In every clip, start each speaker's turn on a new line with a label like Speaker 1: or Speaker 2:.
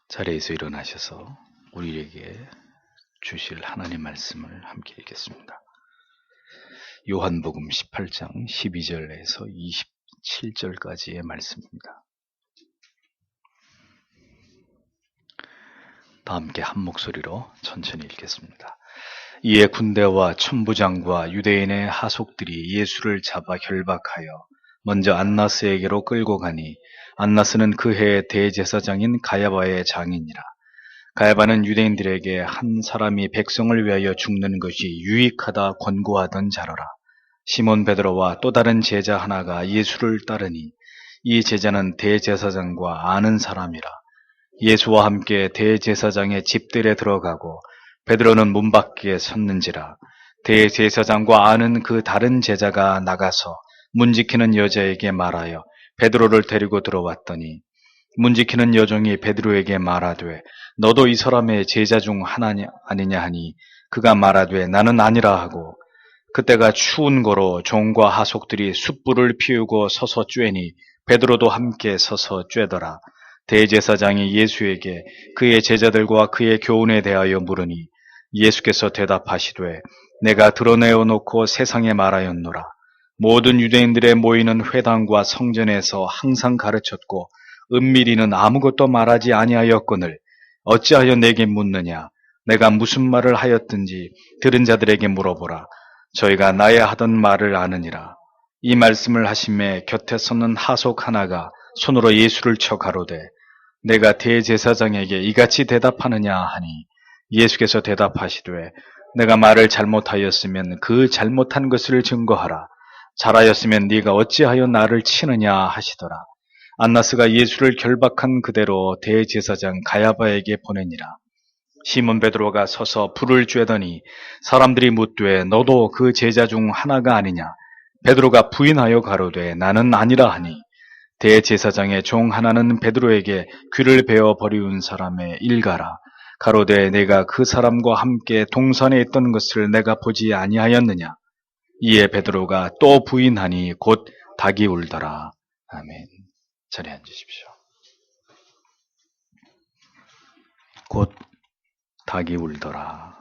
Speaker 1: 자리에서 일어나셔서 우리에게 주실 하나님 말씀을 함께 읽겠습니다. 요한복음 18장 12절에서 27절까지의 말씀입니다. 다 함께 한 목소리로 천천히 읽겠습니다. 이에 군대와 천부장과 유대인의 하속들이 예수를 잡아 결박하여 먼저 안나스에게로 끌고 가니 안나스는 그 해의 대제사장인 가야바의 장이니라. 가야바는 유대인들에게 한 사람이 백성을 위하여 죽는 것이 유익하다 권고하던 자로라. 시몬 베드로와 또 다른 제자 하나가 예수를 따르니 이 제자는 대제사장과 아는 사람이라. 예수와 함께 대제사장의 집들에 들어가고 베드로는 문 밖에 섰는지라. 대제사장과 아는 그 다른 제자가 나가서 문 지키는 여자에게 말하여 베드로를 데리고 들어왔더니 문 지키는 여종이 베드로에게 말하되 너도 이 사람의 제자 중 하나냐 아니냐 하니 그가 말하되 나는 아니라 하고 그때가 추운 거로 종과 하속들이 숯불을 피우고 서서 쬐니 베드로도 함께 서서 쬐더라. 대제사장이 예수에게 그의 제자들과 그의 교훈에 대하여 물으니 예수께서 대답하시되 내가 드러내어 놓고 세상에 말하였노라. 모든 유대인들의 모이는 회당과 성전에서 항상 가르쳤고 은밀히는 아무것도 말하지 아니하였거늘 어찌하여 내게 묻느냐. 내가 무슨 말을 하였든지 들은 자들에게 물어보라. 저희가 나의 하던 말을 아느니라. 이 말씀을 하심에 곁에 섰는 하속 하나가 손으로 예수를 쳐 가로되 내가 대제사장에게 이같이 대답하느냐 하니 예수께서 대답하시되 내가 말을 잘못하였으면 그 잘못한 것을 증거하라. 잘하였으면 네가 어찌하여 나를 치느냐 하시더라. 안나스가 예수를 결박한 그대로 대제사장 가야바에게 보내니라. 시몬 베드로가 서서 불을 쬐더니 사람들이 묻되 너도 그 제자 중 하나가 아니냐. 베드로가 부인하여 가로되 나는 아니라 하니 대제사장의 종 하나는 베드로에게 귀를 베어 버리운 사람의 일가라. 가로되 내가 그 사람과 함께 동산에 있던 것을 내가 보지 아니하였느냐. 이에 베드로가 또 부인하니 곧 닭이 울더라. 아멘. 자리에 앉으십시오. 곧 닭이 울더라.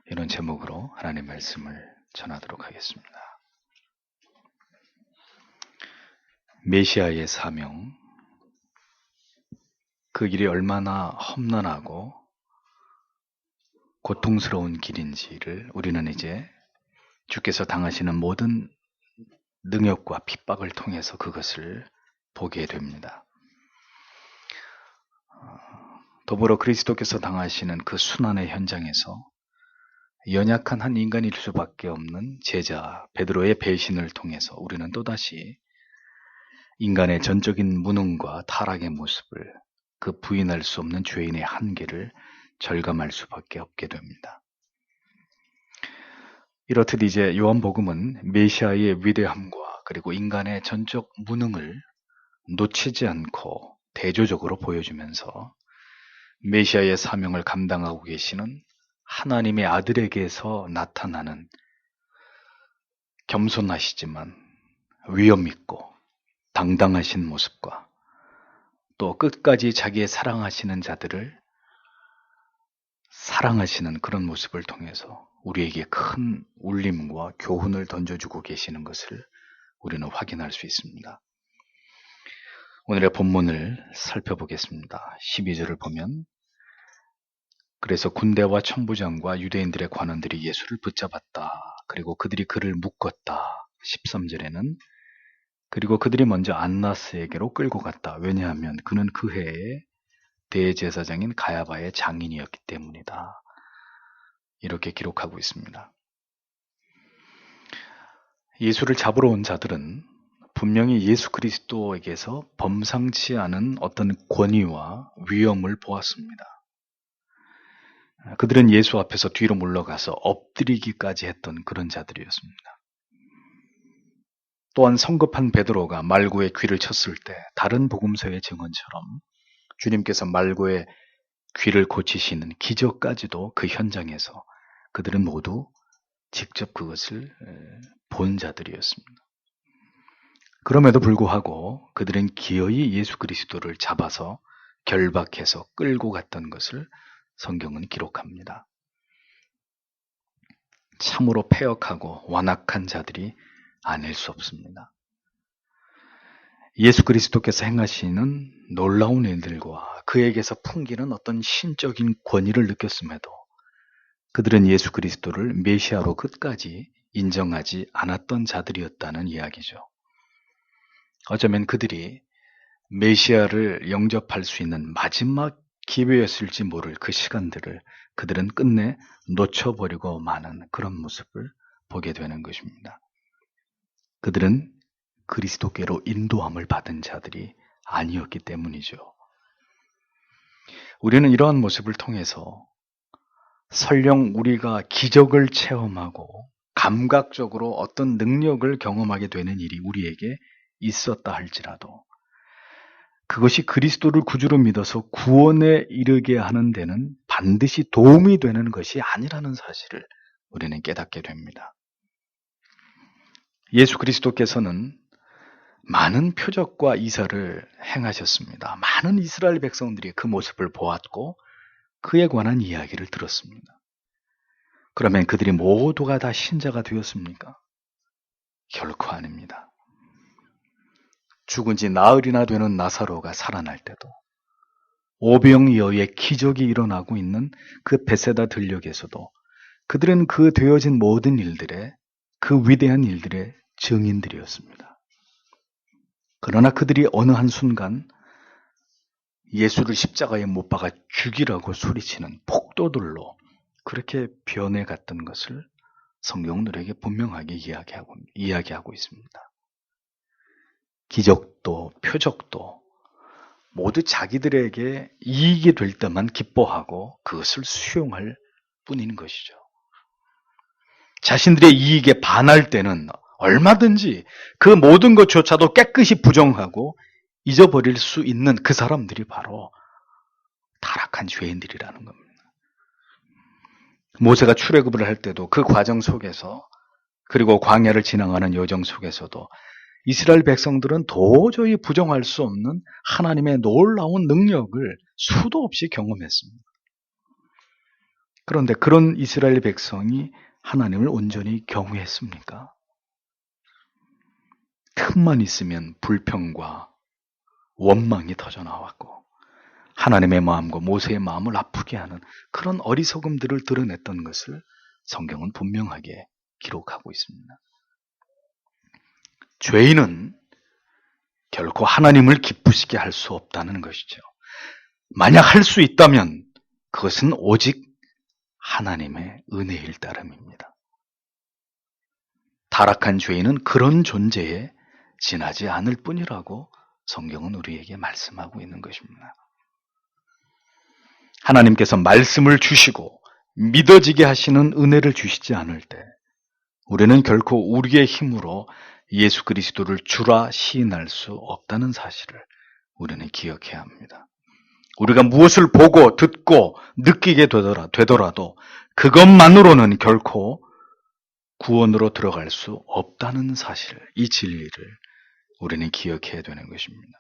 Speaker 1: 이런 제목으로 하나님의 말씀을 전하도록 하겠습니다. 메시아의 사명, 그 길이 얼마나 험난하고 고통스러운 길인지를 우리는 이제 주께서 당하시는 모든 능력과 핍박을 통해서 그것을 보게 됩니다. 더불어 그리스도께서 당하시는 그 순환의 현장에서 연약한 한 인간일 수밖에 없는 제자 베드로의 배신을 통해서 우리는 또다시 인간의 전적인 무능과 타락의 모습을, 그 부인할 수 없는 죄인의 한계를 절감할 수밖에 없게 됩니다. 이렇듯 이제 요한복음은 메시아의 위대함과 그리고 인간의 전적 무능을 놓치지 않고 대조적으로 보여주면서 메시아의 사명을 감당하고 계시는 하나님의 아들에게서 나타나는 겸손하시지만 위엄 있고 당당하신 모습과 또 끝까지 자기의 사랑하시는 자들을 사랑하시는 그런 모습을 통해서 우리에게 큰 울림과 교훈을 던져주고 계시는 것을 우리는 확인할 수 있습니다. 오늘의 본문을 살펴보겠습니다. 12절을 보면 그래서 군대와 천부장과 유대인들의 관원들이 예수를 붙잡았다. 그리고 그들이 그를 묶었다. 13절에는 그리고 그들이 먼저 안나스에게로 끌고 갔다. 왜냐하면 그는 그 해에 대제사장인 가야바의 장인이었기 때문이다. 이렇게 기록하고 있습니다. 예수를 잡으러 온 자들은 분명히 예수 그리스도에게서 범상치 않은 어떤 권위와 위엄을 보았습니다. 그들은 예수 앞에서 뒤로 물러가서 엎드리기까지 했던 그런 자들이었습니다. 또한 성급한 베드로가 말고의 귀를 쳤을 때 다른 복음서의 증언처럼 주님께서 말고의 귀를 고치시는 기적까지도 그 현장에서 그들은 모두 직접 그것을 본 자들이었습니다. 그럼에도 불구하고 그들은 기어이 예수 그리스도를 잡아서 결박해서 끌고 갔던 것을 성경은 기록합니다. 참으로 패역하고 완악한 자들이 아닐 수 없습니다. 예수 그리스도께서 행하시는 놀라운 일들과 그에게서 풍기는 어떤 신적인 권위를 느꼈음에도 그들은 예수 그리스도를 메시아로 끝까지 인정하지 않았던 자들이었다는 이야기죠. 어쩌면 그들이 메시아를 영접할 수 있는 마지막 기회였을지 모를 그 시간들을 그들은 끝내 놓쳐버리고 마는 그런 모습을 보게 되는 것입니다. 그들은 그리스도께로 인도함을 받은 자들이 아니었기 때문이죠. 우리는 이러한 모습을 통해서 설령 우리가 기적을 체험하고 감각적으로 어떤 능력을 경험하게 되는 일이 우리에게 있었다 할지라도 그것이 그리스도를 구주로 믿어서 구원에 이르게 하는 데는 반드시 도움이 되는 것이 아니라는 사실을 우리는 깨닫게 됩니다. 예수 그리스도께서는 많은 표적과 이사를 행하셨습니다. 많은 이스라엘 백성들이 그 모습을 보았고 그에 관한 이야기를 들었습니다. 그러면 그들이 모두가 다 신자가 되었습니까? 결코 아닙니다. 죽은 지 나흘이나 되는 나사로가 살아날 때도 오병이어의 기적이 일어나고 있는 그 베세다 들녘에서도 그들은 그 되어진 모든 일들의 그 위대한 일들의 증인들이었습니다. 그러나 그들이 어느 한순간 예수를 십자가에 못 박아 죽이라고 소리치는 폭도들로 그렇게 변해갔던 것을 성경은 우리에게 분명하게 이야기하고 있습니다. 기적도 표적도 모두 자기들에게 이익이 될 때만 기뻐하고 그것을 수용할 뿐인 것이죠. 자신들의 이익에 반할 때는 얼마든지 그 모든 것조차도 깨끗이 부정하고 잊어버릴 수 있는 그 사람들이 바로 타락한 죄인들이라는 겁니다. 모세가 출애굽을 할 때도 그 과정 속에서 그리고 광야를 지나가는 여정 속에서도 이스라엘 백성들은 도저히 부정할 수 없는 하나님의 놀라운 능력을 수도 없이 경험했습니다. 그런데 그런 이스라엘 백성이 하나님을 온전히 경외했습니까? 틈만 있으면 불평과 원망이 터져나왔고 하나님의 마음과 모세의 마음을 아프게 하는 그런 어리석음들을 드러냈던 것을 성경은 분명하게 기록하고 있습니다. 죄인은 결코 하나님을 기쁘시게 할 수 없다는 것이죠. 만약 할 수 있다면 그것은 오직 하나님의 은혜일 따름입니다. 타락한 죄인은 그런 존재에 지나지 않을 뿐이라고 성경은 우리에게 말씀하고 있는 것입니다. 하나님께서 말씀을 주시고 믿어지게 하시는 은혜를 주시지 않을 때 우리는 결코 우리의 힘으로 예수 그리스도를 주라 시인할 수 없다는 사실을 우리는 기억해야 합니다. 우리가 무엇을 보고 듣고 느끼게 되더라도 그것만으로는 결코 구원으로 들어갈 수 없다는 사실, 이 진리를 우리는 기억해야 되는 것입니다.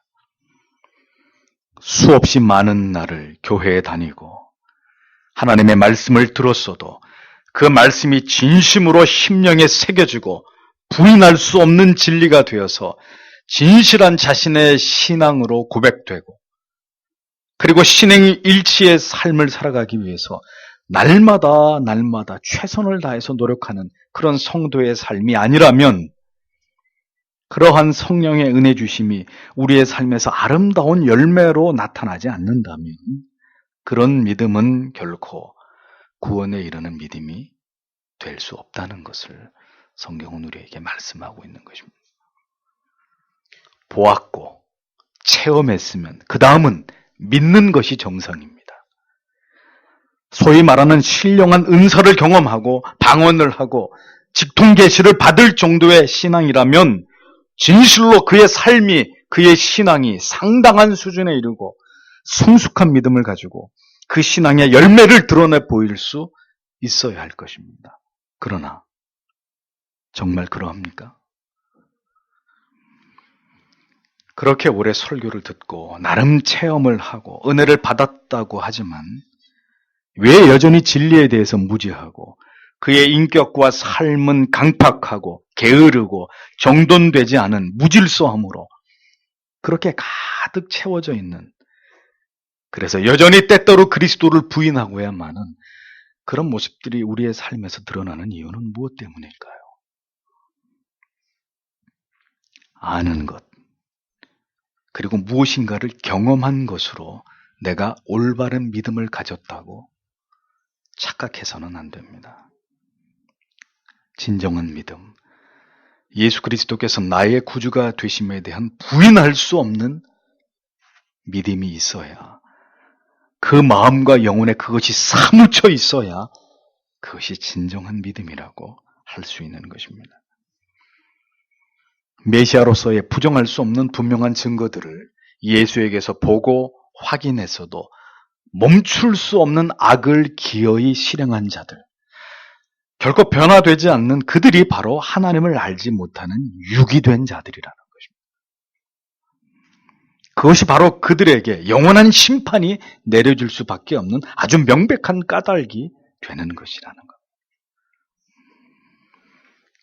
Speaker 1: 수없이 많은 날을 교회에 다니고 하나님의 말씀을 들었어도 그 말씀이 진심으로 심령에 새겨지고 부인할 수 없는 진리가 되어서 진실한 자신의 신앙으로 고백되고 그리고 신행 일치의 삶을 살아가기 위해서 날마다 최선을 다해서 노력하는 그런 성도의 삶이 아니라면 그러한 성령의 은혜 주심이 우리의 삶에서 아름다운 열매로 나타나지 않는다면 그런 믿음은 결코 구원에 이르는 믿음이 될 수 없다는 것을 성경은 우리에게 말씀하고 있는 것입니다. 보았고 체험했으면 그 다음은 믿는 것이 정상입니다. 소위 말하는 신령한 은사를 경험하고 방언을 하고 직통계시를 받을 정도의 신앙이라면 진실로 그의 삶이 그의 신앙이 상당한 수준에 이르고 성숙한 믿음을 가지고 그 신앙의 열매를 드러내 보일 수 있어야 할 것입니다. 그러나 정말 그러합니까? 그렇게 오래 설교를 듣고 나름 체험을 하고 은혜를 받았다고 하지만 왜 여전히 진리에 대해서 무지하고 그의 인격과 삶은 강팍하고 게으르고 정돈되지 않은 무질서함으로 그렇게 가득 채워져 있는, 그래서 여전히 때때로 그리스도를 부인하고야만은 그런 모습들이 우리의 삶에서 드러나는 이유는 무엇 때문일까요? 아는 것, 그리고 무엇인가를 경험한 것으로 내가 올바른 믿음을 가졌다고 착각해서는 안 됩니다. 진정한 믿음, 예수 그리스도께서 나의 구주가 되심에 대한 부인할 수 없는 믿음이 있어야, 그 마음과 영혼에 그것이 사무쳐 있어야 그것이 진정한 믿음이라고 할 수 있는 것입니다. 메시아로서의 부정할 수 없는 분명한 증거들을 예수에게서 보고 확인해서도 멈출 수 없는 악을 기어이 실행한 자들, 결코 변화되지 않는 그들이 바로 하나님을 알지 못하는 유기된 자들이라는 것입니다. 그것이 바로 그들에게 영원한 심판이 내려질 수밖에 없는 아주 명백한 까닭이 되는 것이라는 것.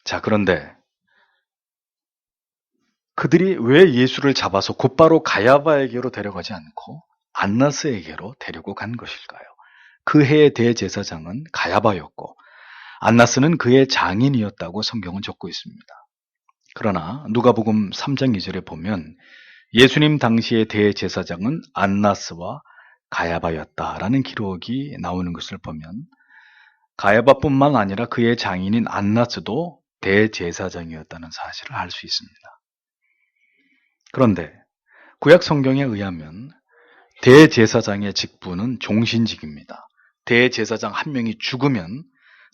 Speaker 1: 자, 그런데 그들이 왜 예수를 잡아서 곧바로 가야바에게로 데려가지 않고 안나스에게로 데리고 간 것일까요? 그 해의 대제사장은 가야바였고 안나스는 그의 장인이었다고 성경은 적고 있습니다. 그러나 누가복음 3장 2절에 보면 예수님 당시의 대제사장은 안나스와 가야바였다라는 기록이 나오는 것을 보면 가야바뿐만 아니라 그의 장인인 안나스도 대제사장이었다는 사실을 알 수 있습니다. 그런데 구약 성경에 의하면 대제사장의 직분은 종신직입니다. 대제사장 한 명이 죽으면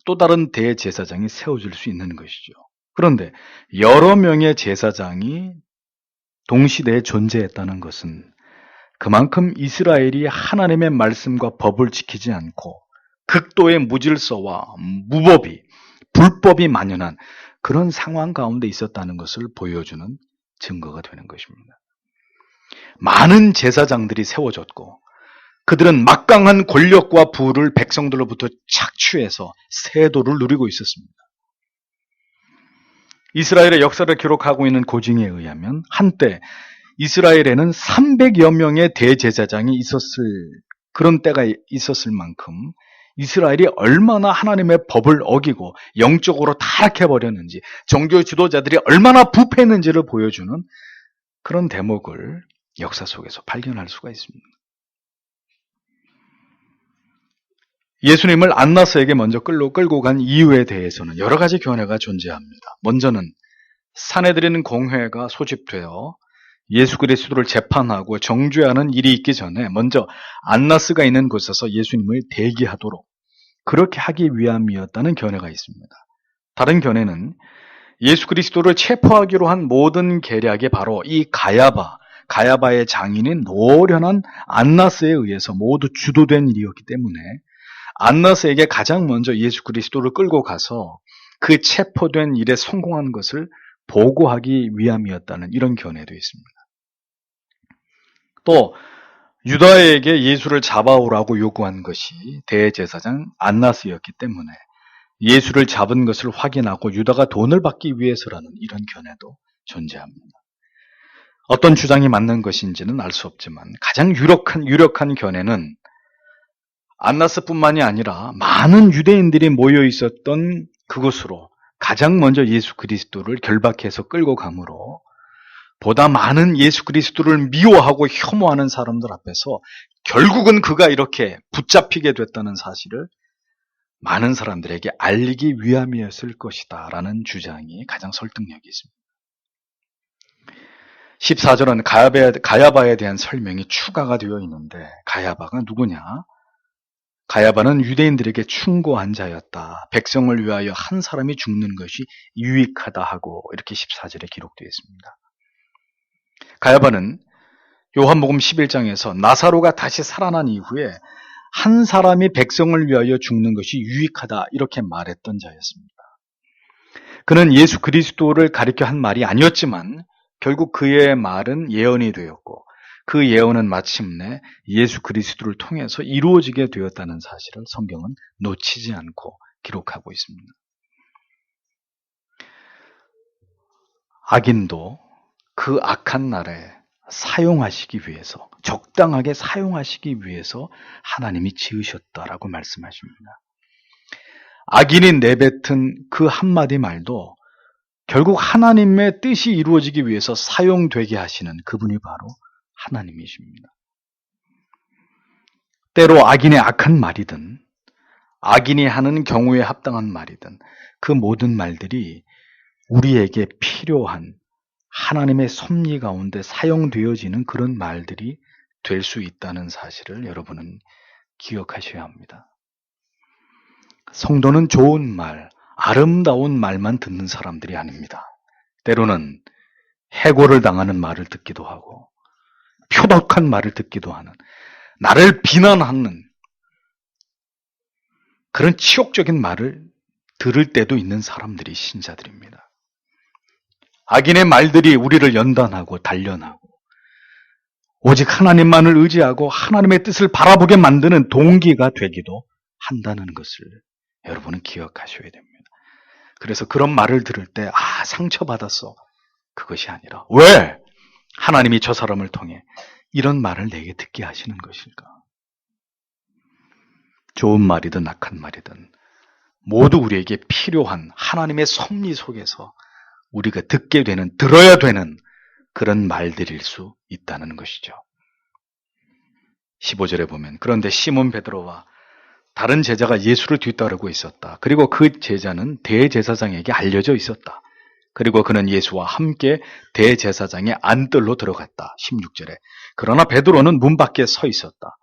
Speaker 1: 또 다른 대제사장이 세워질 수 있는 것이죠. 그런데 여러 명의 제사장이 동시대에 존재했다는 것은 그만큼 이스라엘이 하나님의 말씀과 법을 지키지 않고 극도의 무질서와 무법이, 불법이 만연한 그런 상황 가운데 있었다는 것을 보여주는 증거가 되는 것입니다. 많은 제사장들이 세워졌고 그들은 막강한 권력과 부를 백성들로부터 착취해서 세도를 누리고 있었습니다. 이스라엘의 역사를 기록하고 있는 고증에 의하면 한때 이스라엘에는 300여 명의 대제사장이 그런 때가 있었을 만큼 이스라엘이 얼마나 하나님의 법을 어기고 영적으로 타락해버렸는지, 종교 지도자들이 얼마나 부패했는지를 보여주는 그런 대목을 역사 속에서 발견할 수가 있습니다. 예수님을 안나스에게 먼저 끌고 간 이유에 대해서는 여러 가지 견해가 존재합니다. 먼저는 산헤드린 공회가 소집되어 예수 그리스도를 재판하고 정죄하는 일이 있기 전에 먼저 안나스가 있는 곳에서 예수님을 대기하도록 그렇게 하기 위함이었다는 견해가 있습니다. 다른 견해는 예수 그리스도를 체포하기로 한 모든 계략이 바로 이 가야바의 장인인 노련한 안나스에 의해서 모두 주도된 일이었기 때문에 안나스에게 가장 먼저 예수 그리스도를 끌고 가서 그 체포된 일에 성공한 것을 보고하기 위함이었다는 이런 견해도 있습니다. 또 유다에게 예수를 잡아오라고 요구한 것이 대제사장 안나스였기 때문에 예수를 잡은 것을 확인하고 유다가 돈을 받기 위해서라는 이런 견해도 존재합니다. 어떤 주장이 맞는 것인지는 알 수 없지만 가장 유력한 견해는 안나스뿐만이 아니라 많은 유대인들이 모여 있었던 그곳으로 가장 먼저 예수 그리스도를 결박해서 끌고 가므로 보다 많은 예수 그리스도를 미워하고 혐오하는 사람들 앞에서 결국은 그가 이렇게 붙잡히게 됐다는 사실을 많은 사람들에게 알리기 위함이었을 것이다 라는 주장이 가장 설득력이 있습니다. 14절은 가야바에 대한 설명이 추가가 되어 있는데 가야바가 누구냐? 가야바는 유대인들에게 충고한 자였다. 백성을 위하여 한 사람이 죽는 것이 유익하다 하고 이렇게 14절에 기록되어 있습니다. 가야바는 요한복음 11장에서 나사로가 다시 살아난 이후에 한 사람이 백성을 위하여 죽는 것이 유익하다 이렇게 말했던 자였습니다. 그는 예수 그리스도를 가리켜 한 말이 아니었지만 결국 그의 말은 예언이 되었고 그 예언은 마침내 예수 그리스도를 통해서 이루어지게 되었다는 사실을 성경은 놓치지 않고 기록하고 있습니다. 악인도 그 악한 날에 사용하시기 위해서, 적당하게 사용하시기 위해서 하나님이 지으셨다라고 말씀하십니다. 악인이 내뱉은 그 한마디 말도 결국 하나님의 뜻이 이루어지기 위해서 사용되게 하시는 그분이 바로 하나님이십니다. 때로 악인의 악한 말이든 악인이 하는 경우에 합당한 말이든 그 모든 말들이 우리에게 필요한 하나님의 섭리 가운데 사용되어지는 그런 말들이 될 수 있다는 사실을 여러분은 기억하셔야 합니다. 성도는 좋은 말, 아름다운 말만 듣는 사람들이 아닙니다. 때로는 해고를 당하는 말을 듣기도 하고 표독한 말을 듣기도 하는, 나를 비난하는 그런 치욕적인 말을 들을 때도 있는 사람들이 신자들입니다. 악인의 말들이 우리를 연단하고 단련하고 오직 하나님만을 의지하고 하나님의 뜻을 바라보게 만드는 동기가 되기도 한다는 것을 여러분은 기억하셔야 됩니다. 그래서 그런 말을 들을 때 상처받았어. 그것이 아니라 왜 하나님이 저 사람을 통해 이런 말을 내게 듣게 하시는 것일까? 좋은 말이든 악한 말이든 모두 우리에게 필요한 하나님의 섭리 속에서 우리가 듣게 되는, 들어야 되는 그런 말들일 수 있다는 것이죠. 15절에 보면 그런데 시몬 베드로와 다른 제자가 예수를 뒤따르고 있었다. 그리고 그 제자는 대제사장에게 알려져 있었다. 그리고 그는 예수와 함께 대제사장의 안뜰로 들어갔다. 16절에 그러나 베드로는 문 밖에 서 있었다.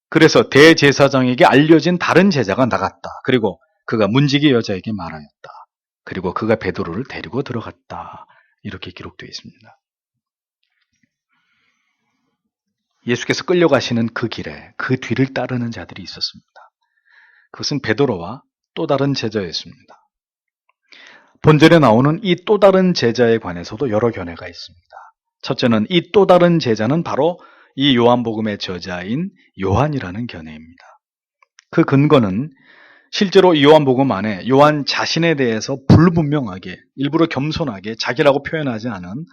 Speaker 1: 그래서 대제사장에게 알려진 다른 제자가 나갔다. 그리고 그가 문지기 여자에게 말하였다. 그리고 그가 베드로를 데리고 들어갔다. 이렇게 기록되어 있습니다. 예수께서 끌려가시는 그 길에 그 뒤를 따르는 자들이 있었습니다. 그것은 베드로와 또 다른 제자였습니다. 본절에 나오는 이 또 다른 제자에 관해서도 여러 견해가 있습니다. 첫째는 이 또 다른 제자는 바로 이 요한복음의 저자인 요한이라는 견해입니다. 그 근거는 실제로 이 요한복음 안에 요한 자신에 대해서 불분명하게, 일부러 겸손하게 자기라고 표현하지 않은,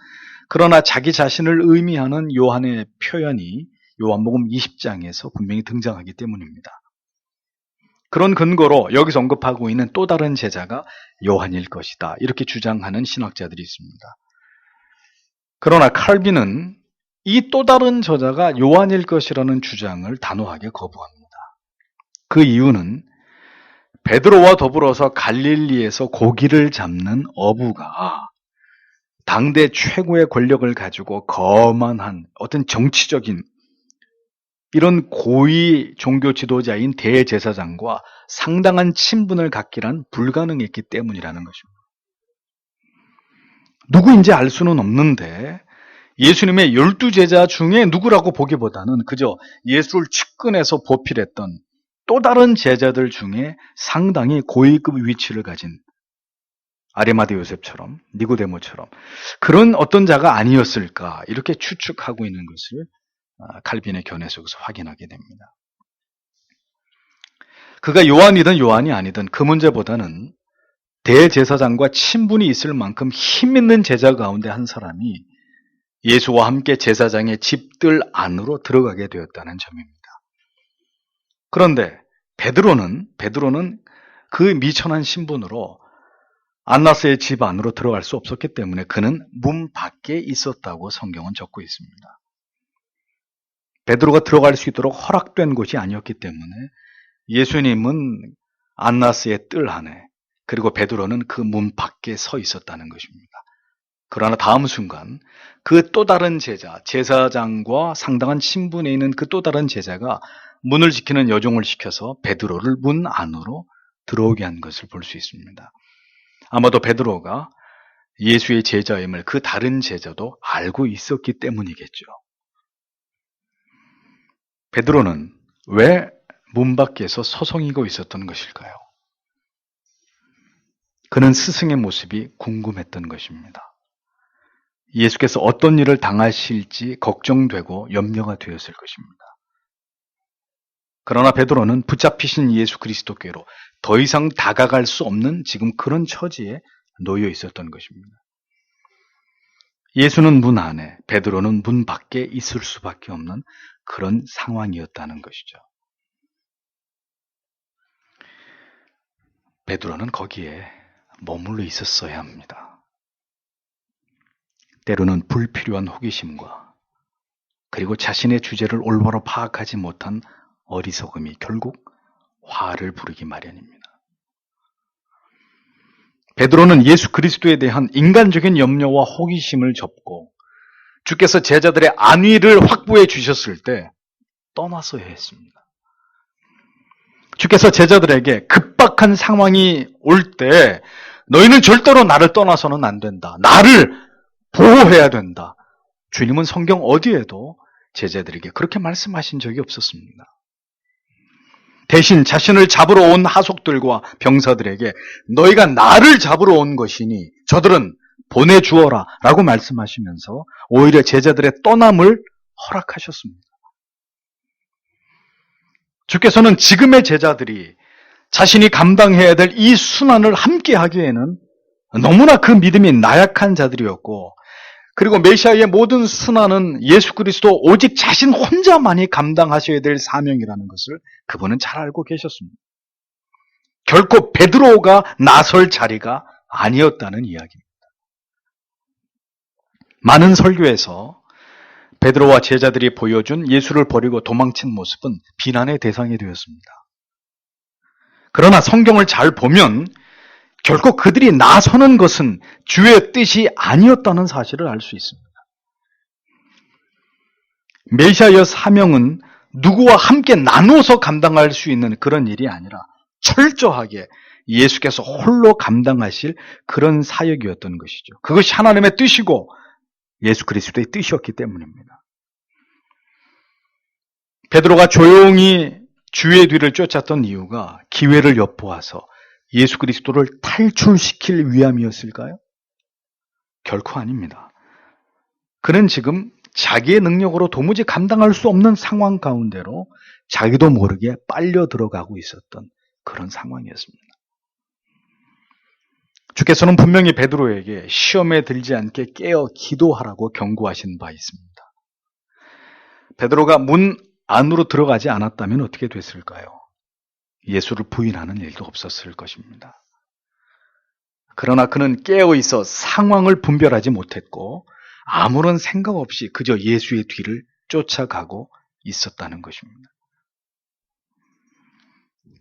Speaker 1: 그러나 자기 자신을 의미하는 요한의 표현이 요한복음 20장에서 분명히 등장하기 때문입니다. 그런 근거로 여기서 언급하고 있는 또 다른 제자가 요한일 것이다. 이렇게 주장하는 신학자들이 있습니다. 그러나 칼빈은 이 또 다른 저자가 요한일 것이라는 주장을 단호하게 거부합니다. 그 이유는 베드로와 더불어서 갈릴리에서 고기를 잡는 어부가 당대 최고의 권력을 가지고 거만한 어떤 정치적인 이런 고위 종교 지도자인 대제사장과 상당한 친분을 갖기란 불가능했기 때문이라는 것입니다. 누구인지 알 수는 없는데 예수님의 12제자 중에 누구라고 보기보다는 그저 예수를 측근해서 보필했던 또 다른 제자들 중에 상당히 고위급 위치를 가진 아리마대 요셉처럼, 니고데모처럼 그런 어떤 자가 아니었을까 이렇게 추측하고 있는 것을 칼빈의 견해 속에서 확인하게 됩니다. 그가 요한이든 요한이 아니든 그 문제보다는 대제사장과 친분이 있을 만큼 힘 있는 제자 가운데 한 사람이 예수와 함께 제사장의 집들 안으로 들어가게 되었다는 점입니다. 그런데 베드로는 그 미천한 신분으로 안나스의 집 안으로 들어갈 수 없었기 때문에 그는 문 밖에 있었다고 성경은 적고 있습니다. 베드로가 들어갈 수 있도록 허락된 곳이 아니었기 때문에 예수님은 안나스의 뜰 안에, 그리고 베드로는 그 문 밖에 서 있었다는 것입니다. 그러나 다음 순간 그 또 다른 제자, 제사장과 상당한 친분에 있는 그 또 다른 제자가 문을 지키는 여종을 시켜서 베드로를 문 안으로 들어오게 한 것을 볼 수 있습니다. 아마도 베드로가 예수의 제자임을 그 다른 제자도 알고 있었기 때문이겠죠. 베드로는 왜 문 밖에서 서성이고 있었던 것일까요? 그는 스승의 모습이 궁금했던 것입니다. 예수께서 어떤 일을 당하실지 걱정되고 염려가 되었을 것입니다. 그러나 베드로는 붙잡히신 예수 그리스도께로 더 이상 다가갈 수 없는 지금 그런 처지에 놓여 있었던 것입니다. 예수는 문 안에, 베드로는 문 밖에 있을 수밖에 없는 그런 상황이었다는 것이죠. 베드로는 거기에 머물러 있었어야 합니다. 때로는 불필요한 호기심과 그리고 자신의 주제를 올바로 파악하지 못한 어리석음이 결국 화를 부르기 마련입니다. 베드로는 예수 그리스도에 대한 인간적인 염려와 호기심을 접고 주께서 제자들의 안위를 확보해 주셨을 때 떠났어야 했습니다. 주께서 제자들에게 급박한 상황이 올 때 너희는 절대로 나를 떠나서는 안 된다. 나를 보호해야 된다. 주님은 성경 어디에도 제자들에게 그렇게 말씀하신 적이 없었습니다. 대신 자신을 잡으러 온 하속들과 병사들에게 너희가 나를 잡으러 온 것이니 저들은 보내주어라 라고 말씀하시면서 오히려 제자들의 떠남을 허락하셨습니다. 주께서는 지금의 제자들이 자신이 감당해야 될 이 순환을 함께 하기에는 너무나 그 믿음이 나약한 자들이었고, 그리고 메시아의 모든 순환은 예수 그리스도 오직 자신 혼자만이 감당하셔야 될 사명이라는 것을 그분은 잘 알고 계셨습니다. 결코 베드로가 나설 자리가 아니었다는 이야기입니다. 많은 설교에서 베드로와 제자들이 보여준 예수를 버리고 도망친 모습은 비난의 대상이 되었습니다. 그러나 성경을 잘 보면 결코 그들이 나서는 것은 주의 뜻이 아니었다는 사실을 알 수 있습니다. 메시아의 사명은 누구와 함께 나눠서 감당할 수 있는 그런 일이 아니라 철저하게 예수께서 홀로 감당하실 그런 사역이었던 것이죠. 그것이 하나님의 뜻이고 예수 그리스도의 뜻이었기 때문입니다. 베드로가 조용히 주의 뒤를 쫓았던 이유가 기회를 엿보아서 예수 그리스도를 탈출시킬 위함이었을까요? 결코 아닙니다. 그는 지금 자기의 능력으로 도무지 감당할 수 없는 상황 가운데로 자기도 모르게 빨려 들어가고 있었던 그런 상황이었습니다. 주께서는 분명히 베드로에게 시험에 들지 않게 깨어 기도하라고 경고하신 바 있습니다. 베드로가 문 안으로 들어가지 않았다면 어떻게 됐을까요? 예수를 부인하는 일도 없었을 것입니다. 그러나 그는 깨어 있어 상황을 분별하지 못했고 아무런 생각 없이 그저 예수의 뒤를 쫓아가고 있었다는 것입니다.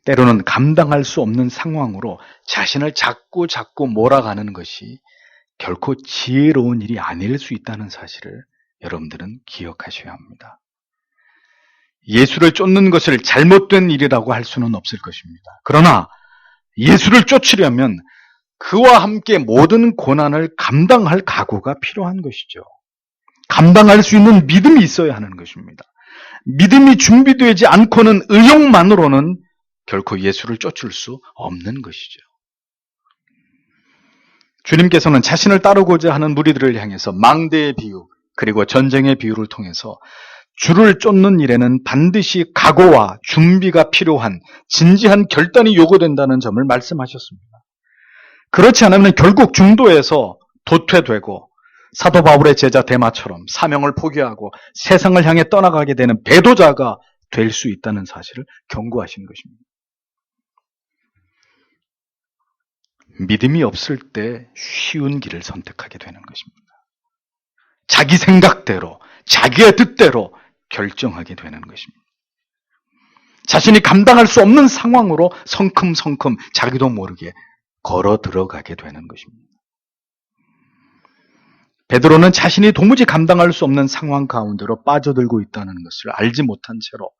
Speaker 1: 때로는 감당할 수 없는 상황으로 자신을 자꾸 몰아가는 것이 결코 지혜로운 일이 아닐 수 있다는 사실을 여러분들은 기억하셔야 합니다. 예수를 쫓는 것을 잘못된 일이라고 할 수는 없을 것입니다. 그러나 예수를 쫓으려면 그와 함께 모든 고난을 감당할 각오가 필요한 것이죠. 감당할 수 있는 믿음이 있어야 하는 것입니다. 믿음이 준비되지 않고는 의욕만으로는 결코 예수를 쫓을 수 없는 것이죠. 주님께서는 자신을 따르고자 하는 무리들을 향해서 망대의 비유 그리고 전쟁의 비유를 통해서 주를 쫓는 일에는 반드시 각오와 준비가 필요한 진지한 결단이 요구된다는 점을 말씀하셨습니다. 그렇지 않으면 결국 중도에서 도태되고 사도 바울의 제자 데마처럼 사명을 포기하고 세상을 향해 떠나가게 되는 배도자가 될 수 있다는 사실을 경고하신 것입니다. 믿음이 없을 때 쉬운 길을 선택하게 되는 것입니다. 자기 생각대로, 자기의 뜻대로 결정하게 되는 것입니다. 자신이 감당할 수 없는 상황으로 성큼성큼 자기도 모르게 걸어 들어가게 되는 것입니다. 베드로는 자신이 도무지 감당할 수 없는 상황 가운데로 빠져들고 있다는 것을 알지 못한 채로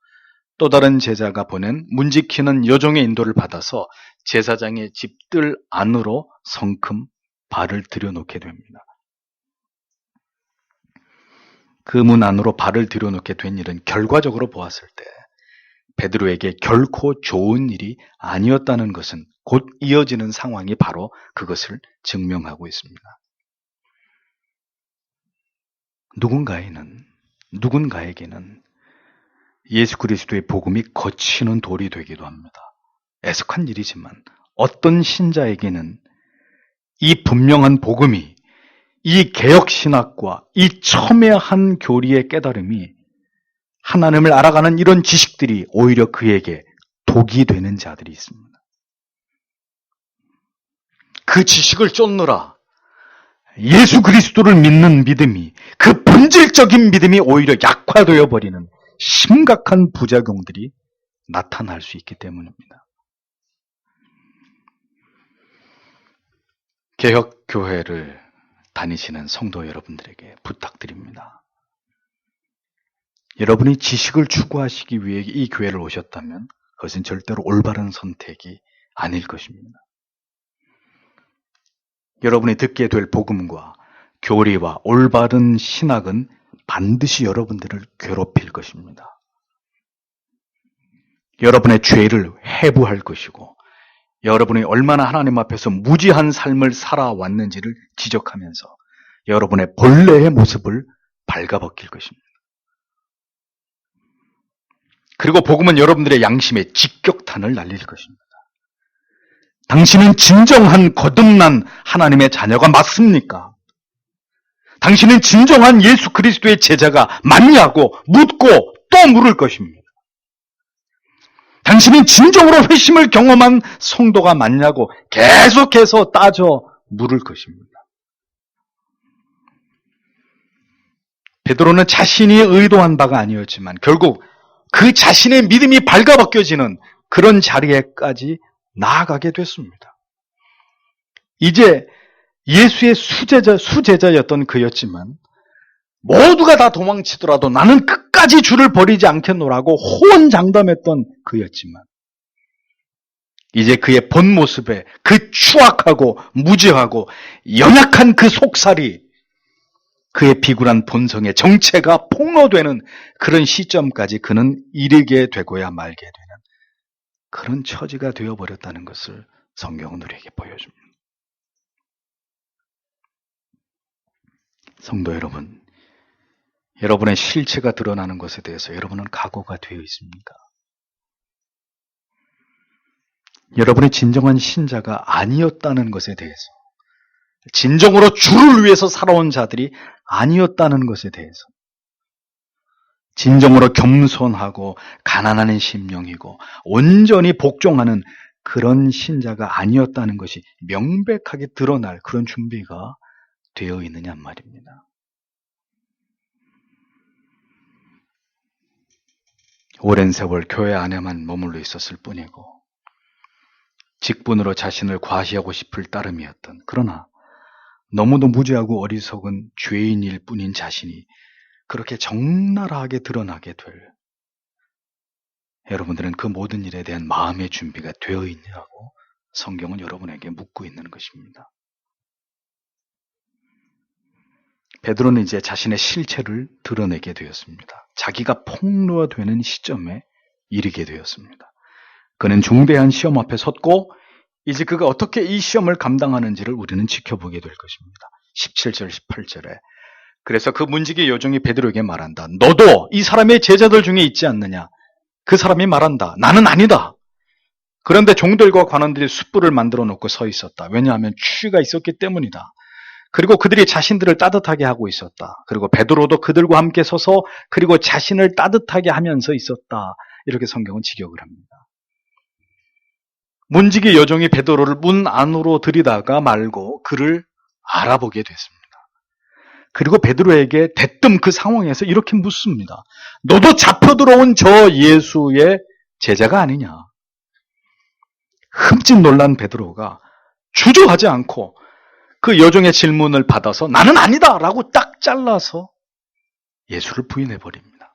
Speaker 1: 또 다른 제자가 보낸 문 지키는 여종의 인도를 받아서 제사장의 집들 안으로 성큼 발을 들여놓게 됩니다. 그 문 안으로 발을 들여놓게 된 일은 결과적으로 보았을 때 베드로에게 결코 좋은 일이 아니었다는 것은 곧 이어지는 상황이 바로 그것을 증명하고 있습니다. 누군가에게는 예수 그리스도의 복음이 거치는 돌이 되기도 합니다. 애석한 일이지만 어떤 신자에게는 이 분명한 복음이, 이 개혁신학과 이 첨예한 교리의 깨달음이, 하나님을 알아가는 이런 지식들이 오히려 그에게 독이 되는 자들이 있습니다. 그 지식을 쫓느라 예수 그리스도를 믿는 믿음이, 그 본질적인 믿음이 오히려 약화되어 버리는 심각한 부작용들이 나타날 수 있기 때문입니다. 개혁교회를 다니시는 성도 여러분들에게 부탁드립니다. 여러분이 지식을 추구하시기 위해 이 교회를 오셨다면 그것은 절대로 올바른 선택이 아닐 것입니다. 여러분이 듣게 될 복음과 교리와 올바른 신학은 반드시 여러분들을 괴롭힐 것입니다. 여러분의 죄를 해부할 것이고, 여러분이 얼마나 하나님 앞에서 무지한 삶을 살아왔는지를 지적하면서 여러분의 본래의 모습을 발가벗길 것입니다. 그리고 복음은 여러분들의 양심에 직격탄을 날릴 것입니다. 당신은 진정한 거듭난 하나님의 자녀가 맞습니까? 당신은 진정한 예수 그리스도의 제자가 맞냐고 묻고 또 물을 것입니다. 당신은 진정으로 회심을 경험한 성도가 맞냐고 계속해서 따져 물을 것입니다. 베드로는 자신이 의도한 바가 아니었지만 결국 그 자신의 믿음이 발가벗겨지는 그런 자리에까지 나아가게 됐습니다. 이제 예수의 수제자였던 그였지만 모두가 다 도망치더라도 나는 끝까지 주를 버리지 않겠노라고 호언장담했던 그였지만 이제 그의 본 모습에 그 추악하고 무지하고 연약한 그 속살이 그의 비굴한 본성의 정체가 폭로되는 그런 시점까지 그는 이르게 되고야 말게 되는 그런 처지가 되어버렸다는 것을 성경은 우리에게 보여줍니다. 성도 여러분, 여러분의 실체가 드러나는 것에 대해서 여러분은 각오가 되어 있습니까? 여러분의 진정한 신자가 아니었다는 것에 대해서, 진정으로 주를 위해서 살아온 자들이 아니었다는 것에 대해서, 진정으로 겸손하고 가난한 심령이고 온전히 복종하는 그런 신자가 아니었다는 것이 명백하게 드러날 그런 준비가 되어 있느냐 말입니다. 오랜 세월 교회 안에만 머물러 있었을 뿐이고 직분으로 자신을 과시하고 싶을 따름이었던, 그러나 너무도 무지하고 어리석은 죄인일 뿐인 자신이 그렇게 적나라하게 드러나게 될, 여러분들은 그 모든 일에 대한 마음의 준비가 되어 있느냐고 성경은 여러분에게 묻고 있는 것입니다. 베드로는 이제 자신의 실체를 드러내게 되었습니다. 자기가 폭로되는 시점에 이르게 되었습니다. 그는 중대한 시험 앞에 섰고 이제 그가 어떻게 이 시험을 감당하는지를 우리는 지켜보게 될 것입니다. 17절, 18절에 그래서 그 문지기 여종이 베드로에게 말한다. 너도 이 사람의 제자들 중에 있지 않느냐? 그 사람이 말한다. 나는 아니다. 그런데 종들과 관원들이 숯불을 만들어 놓고 서 있었다. 왜냐하면 추위가 있었기 때문이다. 그리고 그들이 자신들을 따뜻하게 하고 있었다. 그리고 베드로도 그들과 함께 서서 그리고 자신을 따뜻하게 하면서 있었다. 이렇게 성경은 직역을 합니다. 문지기 여종이 베드로를 문 안으로 들이다가 말고 그를 알아보게 됐습니다. 그리고 베드로에게 대뜸 그 상황에서 이렇게 묻습니다. 너도 잡혀 들어온 저 예수의 제자가 아니냐? 흠칫 놀란 베드로가 주저하지 않고 그 여종의 질문을 받아서 나는 아니다 라고 딱 잘라서 예수를 부인해버립니다.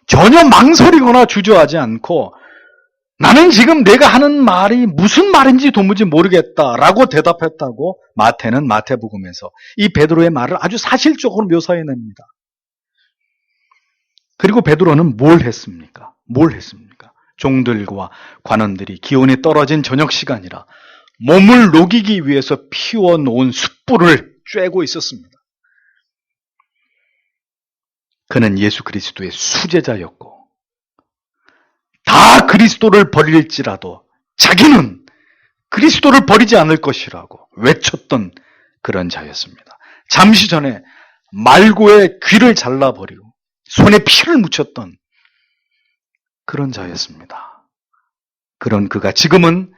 Speaker 1: 전혀 망설이거나 주저하지 않고 나는 지금 내가 하는 말이 무슨 말인지 도무지 모르겠다라고 대답했다고 마태는 마태복음에서 이 베드로의 말을 아주 사실적으로 묘사해냅니다. 그리고 베드로는 뭘 했습니까? 종들과 관원들이 기온이 떨어진 저녁 시간이라 몸을 녹이기 위해서 피워놓은 숯불을 쬐고 있었습니다. 그는 예수 그리스도의 수제자였고 다 그리스도를 버릴지라도 자기는 그리스도를 버리지 않을 것이라고 외쳤던 그런 자였습니다. 잠시 전에 말고의 귀를 잘라버리고 손에 피를 묻혔던 그런 자였습니다. 그런 그가 지금은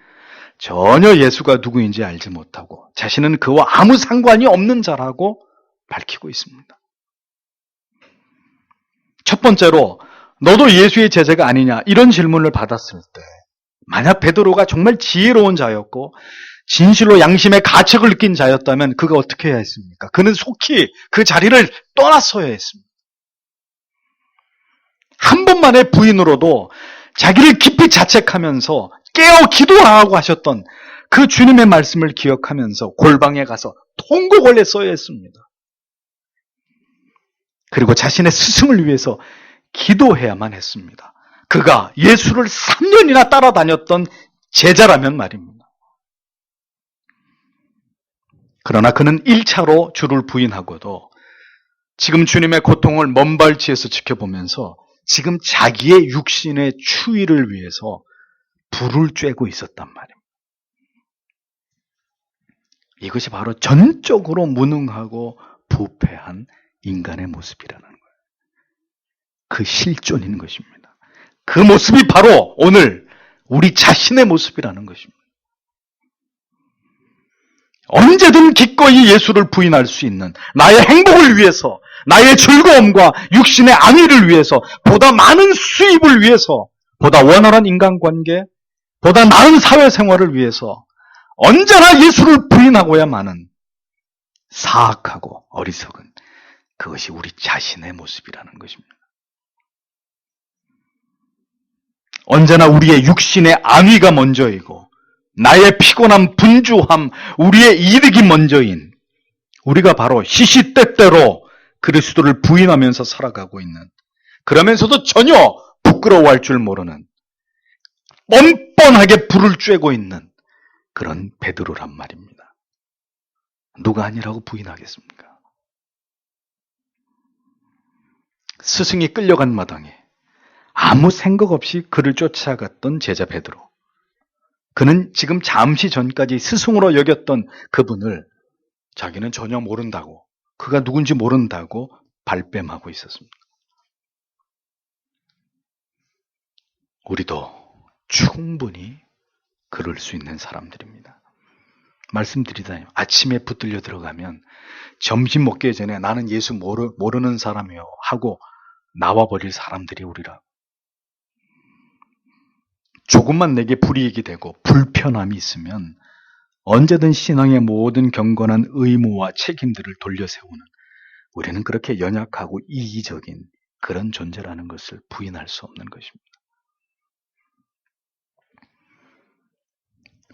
Speaker 1: 전혀 예수가 누구인지 알지 못하고 자신은 그와 아무 상관이 없는 자라고 밝히고 있습니다. 첫 번째로 너도 예수의 제자가 아니냐 이런 질문을 받았을 때 만약 베드로가 정말 지혜로운 자였고 진실로 양심의 가책을 느낀 자였다면 그가 어떻게 해야 했습니까? 그는 속히 그 자리를 떠났어야 했습니다. 한 번만의 부인으로도 자기를 깊이 자책하면서 깨어 기도하라고 하셨던 그 주님의 말씀을 기억하면서 골방에 가서 통곡을 했어야 했습니다. 그리고 자신의 스승을 위해서 기도해야만 했습니다. 그가 예수를 3년이나 따라다녔던 제자라면 말입니다. 그러나 그는 1차로 주를 부인하고도 지금 주님의 고통을 먼발치에서 지켜보면서 지금 자기의 육신의 추위를 위해서 불을 쬐고 있었단 말입니다. 이것이 바로 전적으로 무능하고 부패한 인간의 모습이라는 거예요. 그 실존인 것입니다. 그 모습이 바로 오늘 우리 자신의 모습이라는 것입니다. 언제든 기꺼이 예수를 부인할 수 있는 나의 행복을 위해서, 나의 즐거움과 육신의 안위를 위해서, 보다 많은 수입을 위해서, 보다 원활한 인간관계, 보다 나은 사회생활을 위해서 언제나 예수를 부인하고야만은 사악하고 어리석은 그것이 우리 자신의 모습이라는 것입니다. 언제나 우리의 육신의 안위가 먼저이고 나의 피곤함, 분주함, 우리의 이득이 먼저인 우리가 바로 시시때때로 그리스도를 부인하면서 살아가고 있는, 그러면서도 전혀 부끄러워할 줄 모르는, 뻔뻔하게 불을 쬐고 있는 그런 베드로란 말입니다. 누가 아니라고 부인하겠습니까? 스승이 끌려간 마당에 아무 생각 없이 그를 쫓아갔던 제자 베드로. 그는 지금 잠시 전까지 스승으로 여겼던 그분을 자기는 전혀 모른다고, 그가 누군지 모른다고 발뺌하고 있었습니다. 우리도 충분히 그럴 수 있는 사람들입니다. 말씀드리다니 아침에 붙들려 들어가면 점심 먹기 전에 나는 예수 모르는 사람이요 하고 나와버릴 사람들이 우리라. 조금만 내게 불이익이 되고 불편함이 있으면 언제든 신앙의 모든 경건한 의무와 책임들을 돌려세우는, 우리는 그렇게 연약하고 이기적인 그런 존재라는 것을 부인할 수 없는 것입니다.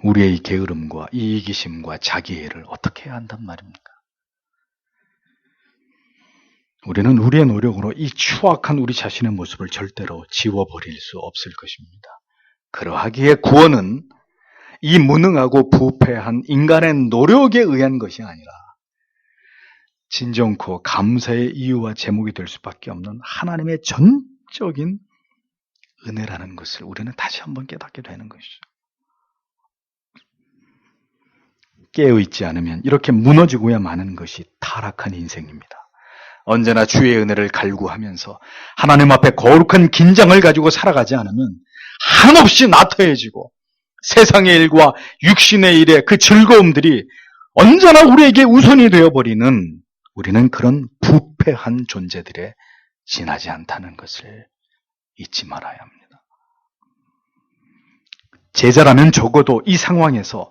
Speaker 1: 우리의 이 게으름과 이기심과 자기애를 어떻게 해야 한단 말입니까? 우리는 우리의 노력으로 이 추악한 우리 자신의 모습을 절대로 지워버릴 수 없을 것입니다. 그러하기에 구원은 이 무능하고 부패한 인간의 노력에 의한 것이 아니라 진정코 감사의 이유와 제목이 될 수밖에 없는 하나님의 전적인 은혜라는 것을 우리는 다시 한번 깨닫게 되는 것이죠. 깨어있지 않으면 이렇게 무너지고야 마는 것이 타락한 인생입니다. 언제나 주의 은혜를 갈구하면서 하나님 앞에 거룩한 긴장을 가지고 살아가지 않으면 한없이 나태해지고 세상의 일과 육신의 일의 그 즐거움들이 언제나 우리에게 우선이 되어버리는, 우리는 그런 부패한 존재들에 지나지 않다는 것을 잊지 말아야 합니다. 제자라면 적어도 이 상황에서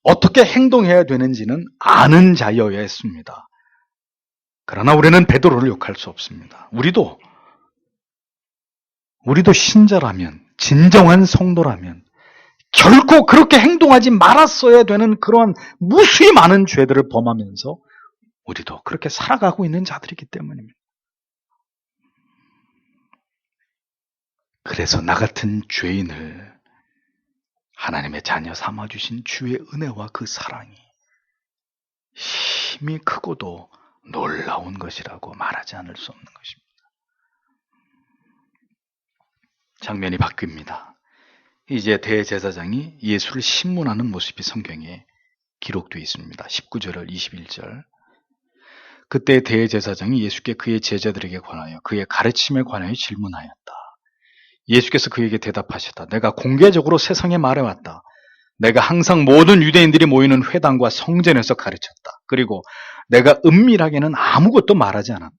Speaker 1: 어떻게 행동해야 되는지는 아는 자여야 했습니다. 그러나 우리는 베드로를 욕할 수 없습니다. 우리도 신자라면, 진정한 성도라면 결코 그렇게 행동하지 말았어야 되는 그러한 무수히 많은 죄들을 범하면서 우리도 그렇게 살아가고 있는 자들이기 때문입니다. 그래서 나 같은 죄인을 하나님의 자녀 삼아주신 주의 은혜와 그 사랑이 힘이 크고도 놀라운 것이라고 말하지 않을 수 없는 것입니다. 장면이 바뀝니다. 이제 대제사장이 예수를 신문하는 모습이 성경에 기록되어 있습니다. 19절, 21절. 그때 대제사장이 예수께 그의 제자들에게 관하여 그의 가르침에 관하여 질문하였다. 예수께서 그에게 대답하셨다. 내가 공개적으로 세상에 말해왔다. 내가 항상 모든 유대인들이 모이는 회당과 성전에서 가르쳤다. 그리고 내가 은밀하게는 아무것도 말하지 않았다.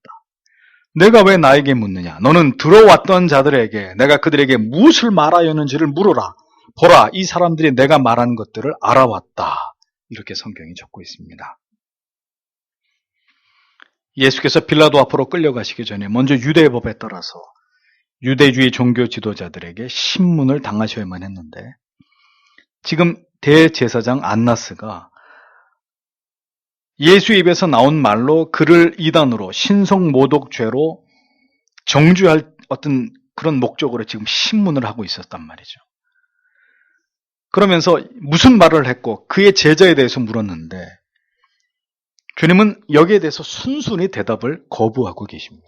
Speaker 1: 내가 왜 나에게 묻느냐? 너는 들어왔던 자들에게 내가 그들에게 무엇을 말하였는지를 물어라. 보라, 이 사람들이 내가 말한 것들을 알아왔다. 이렇게 성경이 적고 있습니다. 예수께서 빌라도 앞으로 끌려가시기 전에 먼저 유대의 법에 따라서 유대주의 종교 지도자들에게 신문을 당하셔야만 했는데, 지금 대제사장 안나스가 예수 입에서 나온 말로 그를 이단으로 신성모독죄로 정죄할 어떤 그런 목적으로 지금 신문을 하고 있었단 말이죠. 그러면서 무슨 말을 했고 그의 제자에 대해서 물었는데 주님은 여기에 대해서 순순히 대답을 거부하고 계십니다.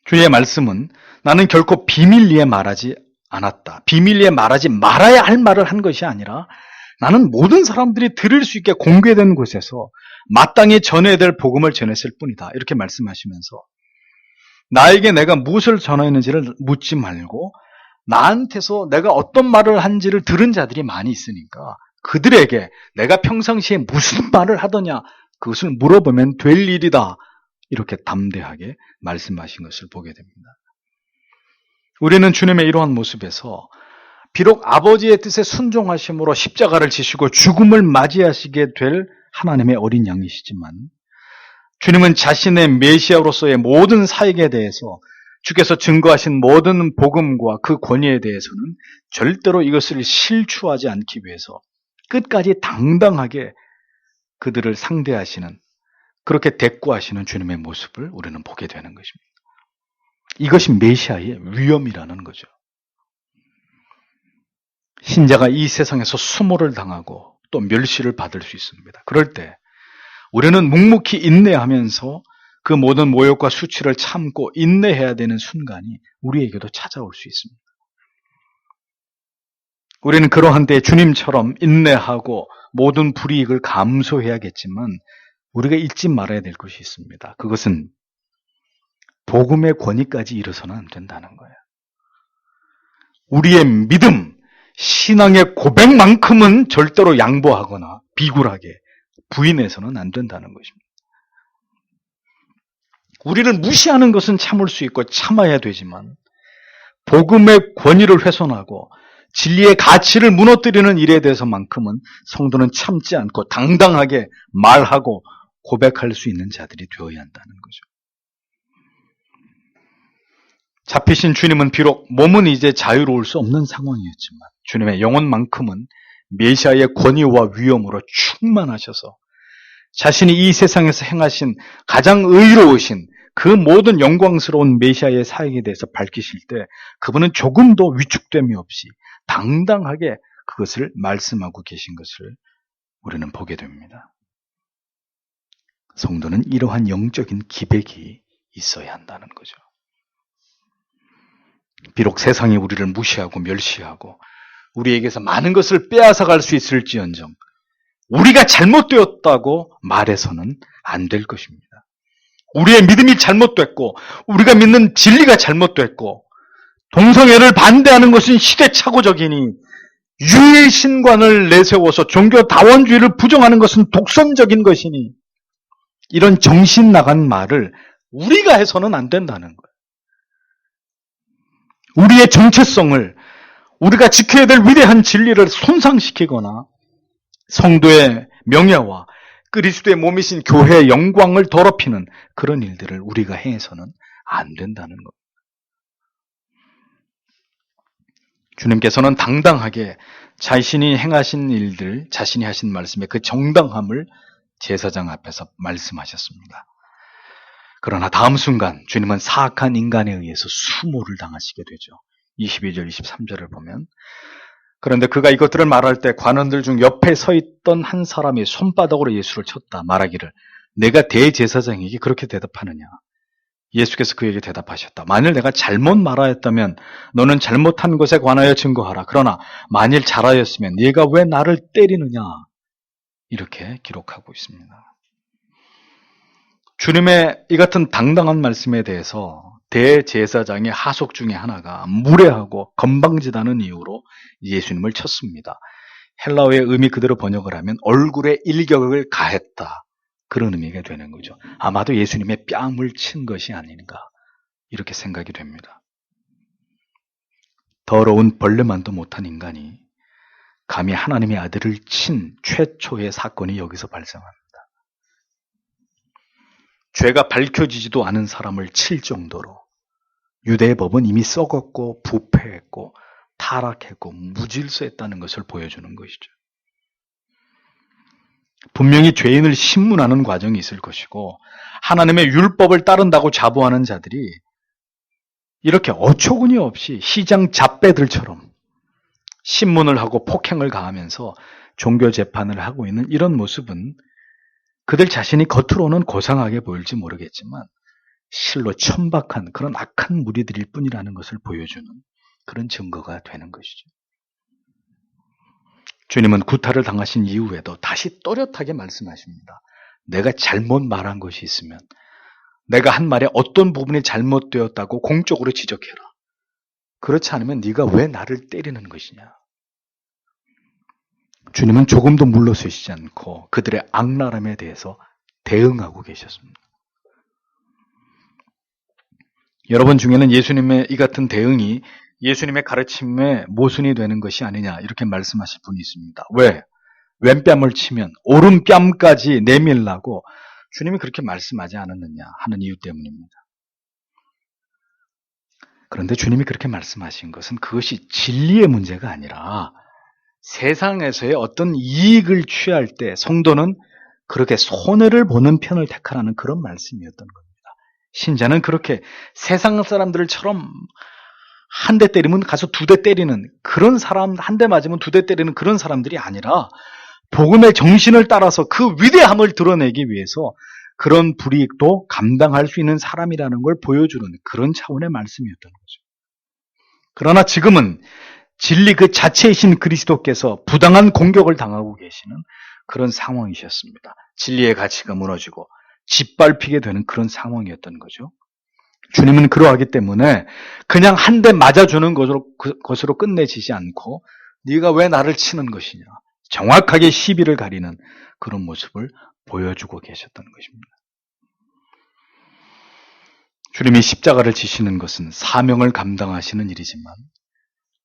Speaker 1: 주의 말씀은 나는 결코 비밀리에 말하지 않았다. 비밀리에 말하지 말아야 할 말을 한 것이 아니라 나는 모든 사람들이 들을 수 있게 공개된 곳에서 마땅히 전해야 될 복음을 전했을 뿐이다. 이렇게 말씀하시면서 나에게 내가 무엇을 전하였는지를 묻지 말고 나한테서 내가 어떤 말을 한지를 들은 자들이 많이 있으니까 그들에게 내가 평상시에 무슨 말을 하더냐 그것을 물어보면 될 일이다. 이렇게 담대하게 말씀하신 것을 보게 됩니다. 우리는 주님의 이러한 모습에서 비록 아버지의 뜻에 순종하심으로 십자가를 지시고 죽음을 맞이하시게 될 하나님의 어린 양이시지만 주님은 자신의 메시아로서의 모든 사역에 대해서 주께서 증거하신 모든 복음과 그 권위에 대해서는 절대로 이것을 실추하지 않기 위해서 끝까지 당당하게 그들을 상대하시는, 그렇게 대꾸하시는 주님의 모습을 우리는 보게 되는 것입니다. 이것이 메시아의 위엄이라는 거죠. 신자가 이 세상에서 수모를 당하고 또 멸시를 받을 수 있습니다. 그럴 때 우리는 묵묵히 인내하면서 그 모든 모욕과 수치를 참고 인내해야 되는 순간이 우리에게도 찾아올 수 있습니다. 우리는 그러한 때 주님처럼 인내하고 모든 불이익을 감수해야겠지만 우리가 잊지 말아야 될 것이 있습니다. 그것은 복음의 권위까지 이르서는 안 된다는 거예요. 우리의 믿음, 신앙의 고백만큼은 절대로 양보하거나 비굴하게 부인해서는 안 된다는 것입니다. 우리를 무시하는 것은 참을 수 있고 참아야 되지만 복음의 권위를 훼손하고 진리의 가치를 무너뜨리는 일에 대해서만큼은 성도는 참지 않고 당당하게 말하고 고백할 수 있는 자들이 되어야 한다는 거죠. 잡히신 주님은 비록 몸은 이제 자유로울 수 없는 상황이었지만 주님의 영혼만큼은 메시아의 권위와 위엄으로 충만하셔서 자신이 이 세상에서 행하신 가장 의로우신 그 모든 영광스러운 메시아의 사역에 대해서 밝히실 때 그분은 조금도 위축됨이 없이 당당하게 그것을 말씀하고 계신 것을 우리는 보게 됩니다. 성도는 이러한 영적인 기백이 있어야 한다는 거죠. 비록 세상이 우리를 무시하고 멸시하고 우리에게서 많은 것을 빼앗아갈 수 있을지언정 우리가 잘못되었다고 말해서는 안 될 것입니다. 우리의 믿음이 잘못됐고 우리가 믿는 진리가 잘못됐고 동성애를 반대하는 것은 시대착오적이니 유일신관을 내세워서 종교다원주의를 부정하는 것은 독선적인 것이니 이런 정신 나간 말을 우리가 해서는 안 된다는 거예요. 우리의 정체성을, 우리가 지켜야 될 위대한 진리를 손상시키거나 성도의 명예와 그리스도의 몸이신 교회의 영광을 더럽히는 그런 일들을 우리가 해서는 안 된다는 것. 주님께서는 당당하게 자신이 행하신 일들, 자신이 하신 말씀의 그 정당함을 제사장 앞에서 말씀하셨습니다. 그러나 다음 순간 주님은 사악한 인간에 의해서 수모를 당하시게 되죠. 22절, 23절을 보면 그런데 그가 이것들을 말할 때 관원들 중 옆에 서 있던 한 사람이 손바닥으로 예수를 쳤다 말하기를 내가 대제사장에게 그렇게 대답하느냐. 예수께서 그에게 대답하셨다. 만일 내가 잘못 말하였다면 너는 잘못한 것에 관하여 증거하라. 그러나 만일 잘하였으면 네가 왜 나를 때리느냐? 이렇게 기록하고 있습니다. 주님의 이 같은 당당한 말씀에 대해서 대제사장의 하속 중에 하나가 무례하고 건방지다는 이유로 예수님을 쳤습니다. 헬라어의 의미 그대로 번역을 하면 얼굴에 일격을 가했다. 그런 의미가 되는 거죠. 아마도 예수님의 뺨을 친 것이 아닌가 이렇게 생각이 됩니다. 더러운 벌레만도 못한 인간이 감히 하나님의 아들을 친 최초의 사건이 여기서 발생합니다. 죄가 밝혀지지도 않은 사람을 칠 정도로 유대의 법은 이미 썩었고 부패했고 타락했고 무질서했다는 것을 보여주는 것이죠. 분명히 죄인을 신문하는 과정이 있을 것이고 하나님의 율법을 따른다고 자부하는 자들이 이렇게 어처구니 없이 시장 잡배들처럼 신문을 하고 폭행을 가하면서 종교 재판을 하고 있는 이런 모습은 그들 자신이 겉으로는 고상하게 보일지 모르겠지만 실로 천박한 그런 악한 무리들일 뿐이라는 것을 보여주는 그런 증거가 되는 것이죠. 주님은 구타를 당하신 이후에도 다시 또렷하게 말씀하십니다. 내가 잘못 말한 것이 있으면 내가 한 말에 어떤 부분이 잘못되었다고 공적으로 지적해라. 그렇지 않으면 네가 왜 나를 때리는 것이냐. 주님은 조금도 물러서시지 않고 그들의 악랄함에 대해서 대응하고 계셨습니다. 여러분 중에는 예수님의 이 같은 대응이 예수님의 가르침에 모순이 되는 것이 아니냐 이렇게 말씀하실 분이 있습니다. 왜? 왼뺨을 치면 오른뺨까지 내밀라고 주님이 그렇게 말씀하지 않았느냐 하는 이유 때문입니다. 그런데 주님이 그렇게 말씀하신 것은 그것이 진리의 문제가 아니라 세상에서의 어떤 이익을 취할 때 성도는 그렇게 손해를 보는 편을 택하라는 그런 말씀이었던 겁니다. 신자는 그렇게 세상 사람들처럼 한 대 때리면 가서 2대 때리는 그런 사람, 한 대 맞으면 2대 때리는 그런 사람들이 아니라 복음의 정신을 따라서 그 위대함을 드러내기 위해서 그런 불이익도 감당할 수 있는 사람이라는 걸 보여주는 그런 차원의 말씀이었던 거죠. 그러나 지금은 진리 그 자체이신 그리스도께서 부당한 공격을 당하고 계시는 그런 상황이셨습니다. 진리의 가치가 무너지고 짓밟히게 되는 그런 상황이었던 거죠. 주님은 그러하기 때문에 그냥 한 대 맞아주는 것으로 끝내지지 않고 네가 왜 나를 치는 것이냐. 정확하게 시비를 가리는 그런 모습을 보여주고 계셨던 것입니다. 주님이 십자가를 지시는 것은 사명을 감당하시는 일이지만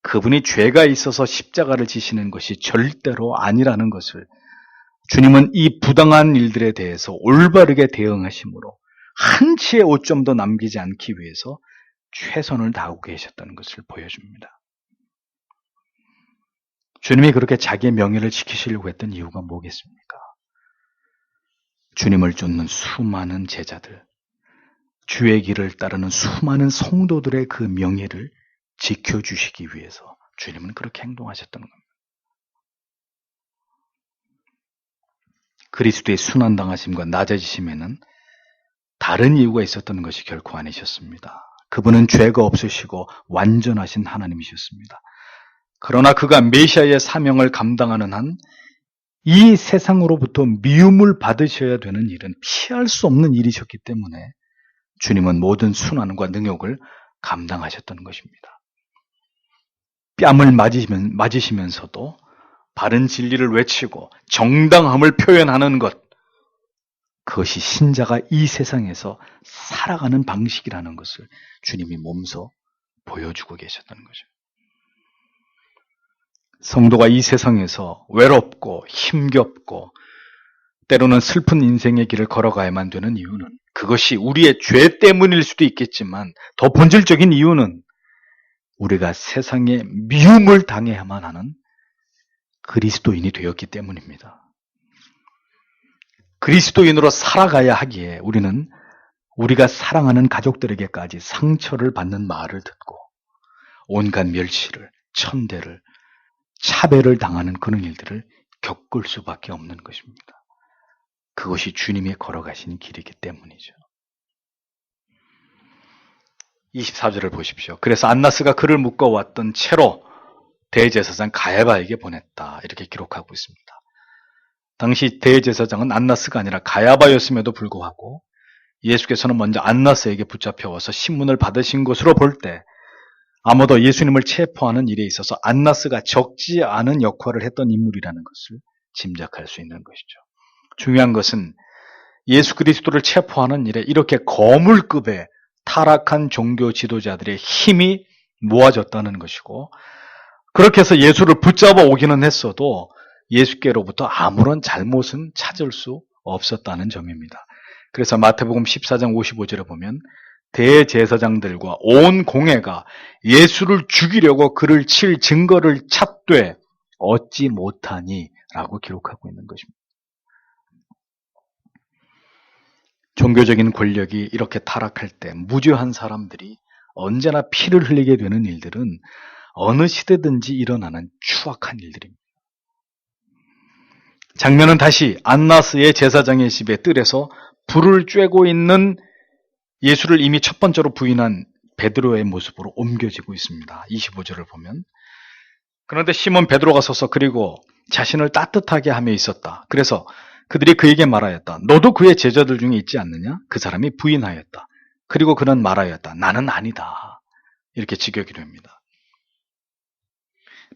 Speaker 1: 그분이 죄가 있어서 십자가를 지시는 것이 절대로 아니라는 것을 주님은 이 부당한 일들에 대해서 올바르게 대응하심으로 한치의 오점도 남기지 않기 위해서 최선을 다하고 계셨다는 것을 보여줍니다. 주님이 그렇게 자기의 명예를 지키시려고 했던 이유가 뭐겠습니까? 주님을 쫓는 수많은 제자들, 주의 길을 따르는 수많은 성도들의 그 명예를 지켜주시기 위해서 주님은 그렇게 행동하셨던 겁니다. 그리스도의 순환당하심과 낮아지심에는 다른 이유가 있었던 것이 결코 아니셨습니다. 그분은 죄가 없으시고 완전하신 하나님이셨습니다. 그러나 그가 메시아의 사명을 감당하는 한 이 세상으로부터 미움을 받으셔야 되는 일은 피할 수 없는 일이셨기 때문에 주님은 모든 순환과 능욕을 감당하셨던 것입니다. 뺨을 맞으시면서도 바른 진리를 외치고 정당함을 표현하는 것, 그것이 신자가 이 세상에서 살아가는 방식이라는 것을 주님이 몸소 보여주고 계셨다는 거죠. 성도가 이 세상에서 외롭고 힘겹고 때로는 슬픈 인생의 길을 걸어가야만 되는 이유는 그것이 우리의 죄 때문일 수도 있겠지만 더 본질적인 이유는 우리가 세상에 미움을 당해야만 하는 그리스도인이 되었기 때문입니다. 그리스도인으로 살아가야 하기에 우리는 우리가 사랑하는 가족들에게까지 상처를 받는 말을 듣고 온갖 멸시를, 천대를, 차별을 당하는 그런 일들을 겪을 수밖에 없는 것입니다. 그것이 주님이 걸어가신 길이기 때문이죠. 24절을 보십시오. 그래서 안나스가 그를 묶어왔던 채로 대제사장 가야바에게 보냈다. 이렇게 기록하고 있습니다. 당시 대제사장은 안나스가 아니라 가야바였음에도 불구하고 예수께서는 먼저 안나스에게 붙잡혀와서 신문을 받으신 것으로 볼 때 아마도 예수님을 체포하는 일에 있어서 안나스가 적지 않은 역할을 했던 인물이라는 것을 짐작할 수 있는 것이죠. 중요한 것은 예수 그리스도를 체포하는 일에 이렇게 거물급의 타락한 종교 지도자들의 힘이 모아졌다는 것이고, 그렇게 해서 예수를 붙잡아 오기는 했어도 예수께로부터 아무런 잘못은 찾을 수 없었다는 점입니다. 그래서 마태복음 14장 55절에 보면 대제사장들과 온 공회가 예수를 죽이려고 그를 칠 증거를 찾되 얻지 못하니 라고 기록하고 있는 것입니다. 종교적인 권력이 이렇게 타락할 때 무죄한 사람들이 언제나 피를 흘리게 되는 일들은 어느 시대든지 일어나는 추악한 일들입니다. 장면은 다시 안나스의 제사장의 집의 뜰에서 불을 쬐고 있는 예수를 이미 첫 번째로 부인한 베드로의 모습으로 옮겨지고 있습니다. 25절을 보면, 그런데 시몬 베드로가 서서 그리고 자신을 따뜻하게 하며 있었다. 그래서 그들이 그에게 말하였다. 너도 그의 제자들 중에 있지 않느냐? 그 사람이 부인하였다. 그리고 그는 말하였다. 나는 아니다. 이렇게 직역이 됩니다.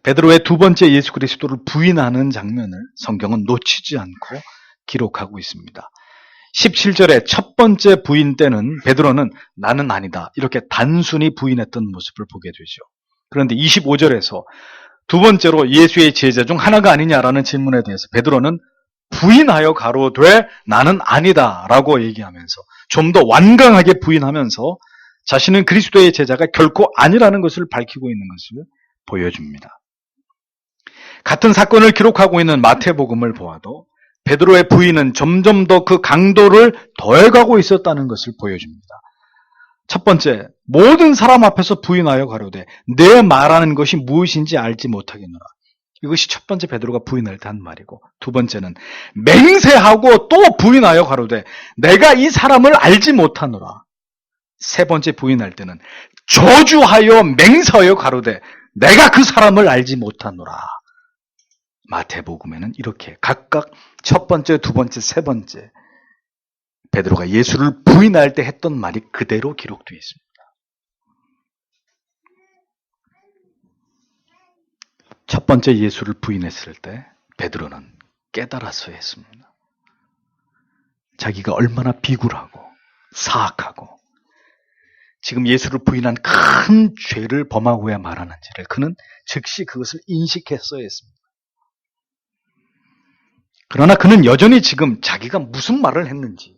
Speaker 1: 베드로의 두 번째 예수 그리스도를 부인하는 장면을 성경은 놓치지 않고 기록하고 있습니다. 17절에 첫 번째 부인 때는 베드로는 나는 아니다. 이렇게 단순히 부인했던 모습을 보게 되죠. 그런데 25절에서 두 번째로 예수의 제자 중 하나가 아니냐라는 질문에 대해서 베드로는 부인하여 가로되 나는 아니다 라고 얘기하면서 좀 더 완강하게 부인하면서 자신은 그리스도의 제자가 결코 아니라는 것을 밝히고 있는 것을 보여줍니다. 같은 사건을 기록하고 있는 마태복음을 보아도 베드로의 부인은 점점 더 그 강도를 더해가고 있었다는 것을 보여줍니다. 첫 번째, 모든 사람 앞에서 부인하여 가로되 내 말하는 것이 무엇인지 알지 못하겠노라. 이것이 첫 번째 베드로가 부인할 때 한 말이고, 두 번째는 맹세하고 또 부인하여 가로되 내가 이 사람을 알지 못하노라. 세 번째 부인할 때는 저주하여 맹세하여 가로되 내가 그 사람을 알지 못하노라. 마태복음에는 이렇게 각각 첫 번째, 두 번째, 세 번째 베드로가 예수를 부인할 때 했던 말이 그대로 기록되어 있습니다. 첫 번째 예수를 부인했을 때 베드로는 깨달아서 했습니다. 자기가 얼마나 비굴하고 사악하고 지금 예수를 부인한 큰 죄를 범하고야 말하는지를 그는 즉시 그것을 인식했어야 했습니다. 그러나 그는 여전히 지금 자기가 무슨 말을 했는지,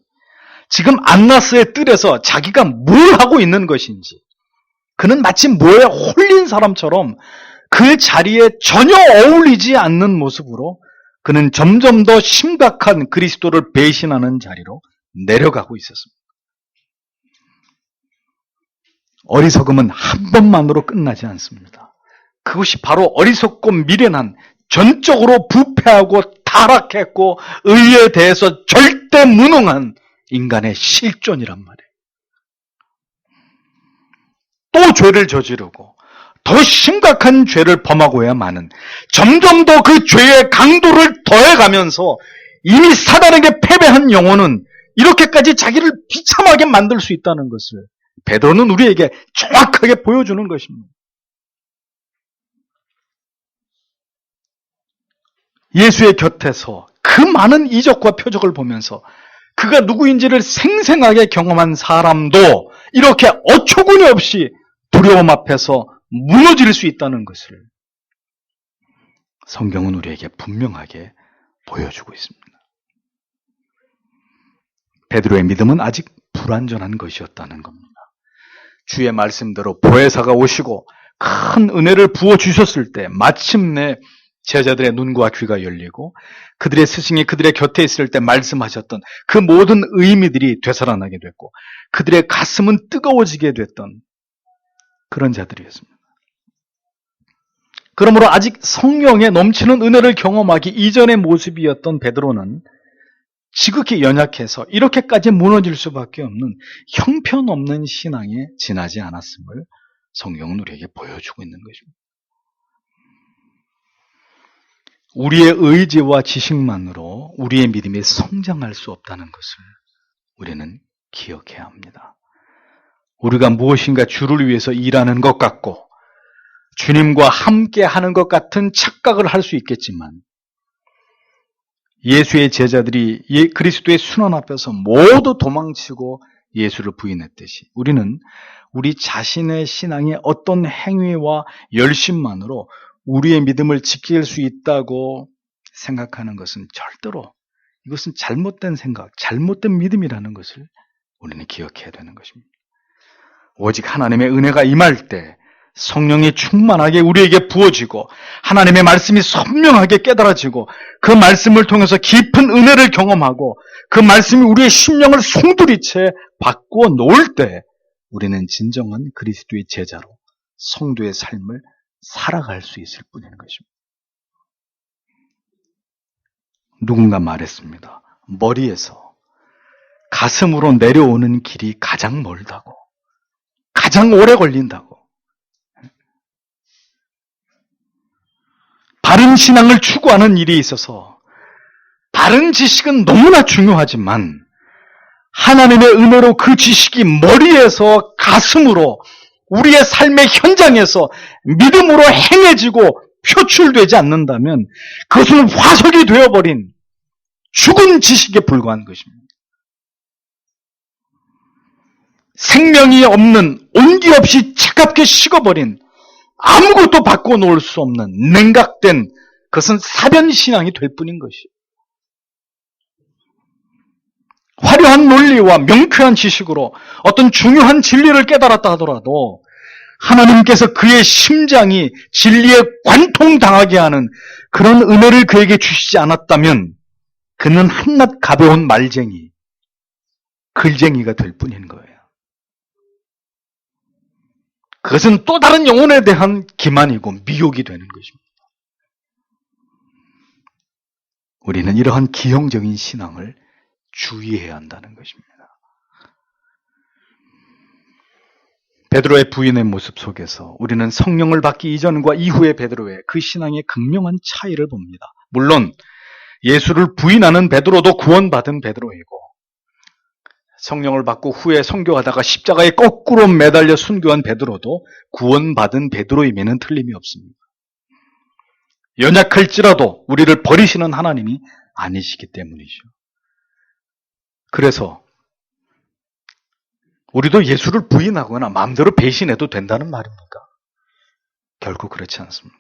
Speaker 1: 지금 안나스의 뜰에서 자기가 뭘 하고 있는 것인지, 그는 마치 뭐에 홀린 사람처럼 그 자리에 전혀 어울리지 않는 모습으로 그는 점점 더 심각한 그리스도를 배신하는 자리로 내려가고 있었습니다. 어리석음은 한 번만으로 끝나지 않습니다. 그것이 바로 어리석고 미련한, 전적으로 부패하고 타락했고 의에 대해서 절대 무능한 인간의 실존이란 말이에요. 또 죄를 저지르고 더 심각한 죄를 범하고야만은 점점 더 그 죄의 강도를 더해가면서 이미 사단에게 패배한 영혼은 이렇게까지 자기를 비참하게 만들 수 있다는 것을 베드로는 우리에게 정확하게 보여주는 것입니다. 예수의 곁에서 그 많은 이적과 표적을 보면서 그가 누구인지를 생생하게 경험한 사람도 이렇게 어처구니 없이 두려움 앞에서 무너질 수 있다는 것을 성경은 우리에게 분명하게 보여주고 있습니다. 베드로의 믿음은 아직 불완전한 것이었다는 겁니다. 주의 말씀대로 보혜사가 오시고 큰 은혜를 부어주셨을 때 마침내 제자들의 눈과 귀가 열리고 그들의 스승이 그들의 곁에 있을 때 말씀하셨던 그 모든 의미들이 되살아나게 됐고 그들의 가슴은 뜨거워지게 됐던 그런 자들이었습니다. 그러므로 아직 성령에 넘치는 은혜를 경험하기 이전의 모습이었던 베드로는 지극히 연약해서 이렇게까지 무너질 수밖에 없는 형편없는 신앙에 지나지 않았음을 성경은 우리에게 보여주고 있는 것입니다. 우리의 의지와 지식만으로 우리의 믿음이 성장할 수 없다는 것을 우리는 기억해야 합니다. 우리가 무엇인가 주를 위해서 일하는 것 같고 주님과 함께 하는 것 같은 착각을 할 수 있겠지만 예수의 제자들이 그리스도의 순환 앞에서 모두 도망치고 예수를 부인했듯이 우리는 우리 자신의 신앙의 어떤 행위와 열심만으로 우리의 믿음을 지킬 수 있다고 생각하는 것은 절대로 이것은 잘못된 생각, 잘못된 믿음이라는 것을 우리는 기억해야 되는 것입니다. 오직 하나님의 은혜가 임할 때 성령이 충만하게 우리에게 부어지고 하나님의 말씀이 선명하게 깨달아지고 그 말씀을 통해서 깊은 은혜를 경험하고 그 말씀이 우리의 심령을 송두리째 바꾸어 놓을 때 우리는 진정한 그리스도의 제자로 성도의 삶을 살아갈 수 있을 뿐인 것입니다. 누군가 말했습니다. 머리에서 가슴으로 내려오는 길이 가장 멀다고, 가장 오래 걸린다고. 바른 신앙을 추구하는 일이 있어서 바른 지식은 너무나 중요하지만 하나님의 은혜로 그 지식이 머리에서 가슴으로 우리의 삶의 현장에서 믿음으로 행해지고 표출되지 않는다면 그것은 화석이 되어버린 죽은 지식에 불과한 것입니다. 생명이 없는 온기 없이 차갑게 식어버린 아무것도 바꿔 놓을 수 없는 냉각된 그것은 사변신앙이 될 뿐인 것이에요. 화려한 논리와 명쾌한 지식으로 어떤 중요한 진리를 깨달았다 하더라도 하나님께서 그의 심장이 진리에 관통당하게 하는 그런 은혜를 그에게 주시지 않았다면 그는 한낱 가벼운 말쟁이, 글쟁이가 될 뿐인 거예요. 그것은 또 다른 영혼에 대한 기만이고 미혹이 되는 것입니다. 우리는 이러한 기형적인 신앙을 주의해야 한다는 것입니다. 베드로의 부인의 모습 속에서 우리는 성령을 받기 이전과 이후의 베드로의 그 신앙의 극명한 차이를 봅니다. 물론 예수를 부인하는 베드로도 구원받은 베드로이고 성령을 받고 후에 선교하다가 십자가에 거꾸로 매달려 순교한 베드로도 구원받은 베드로임에는 틀림이 없습니다. 연약할지라도 우리를 버리시는 하나님이 아니시기 때문이죠. 그래서 우리도 예수를 부인하거나 마음대로 배신해도 된다는 말입니까? 결코 그렇지 않습니다.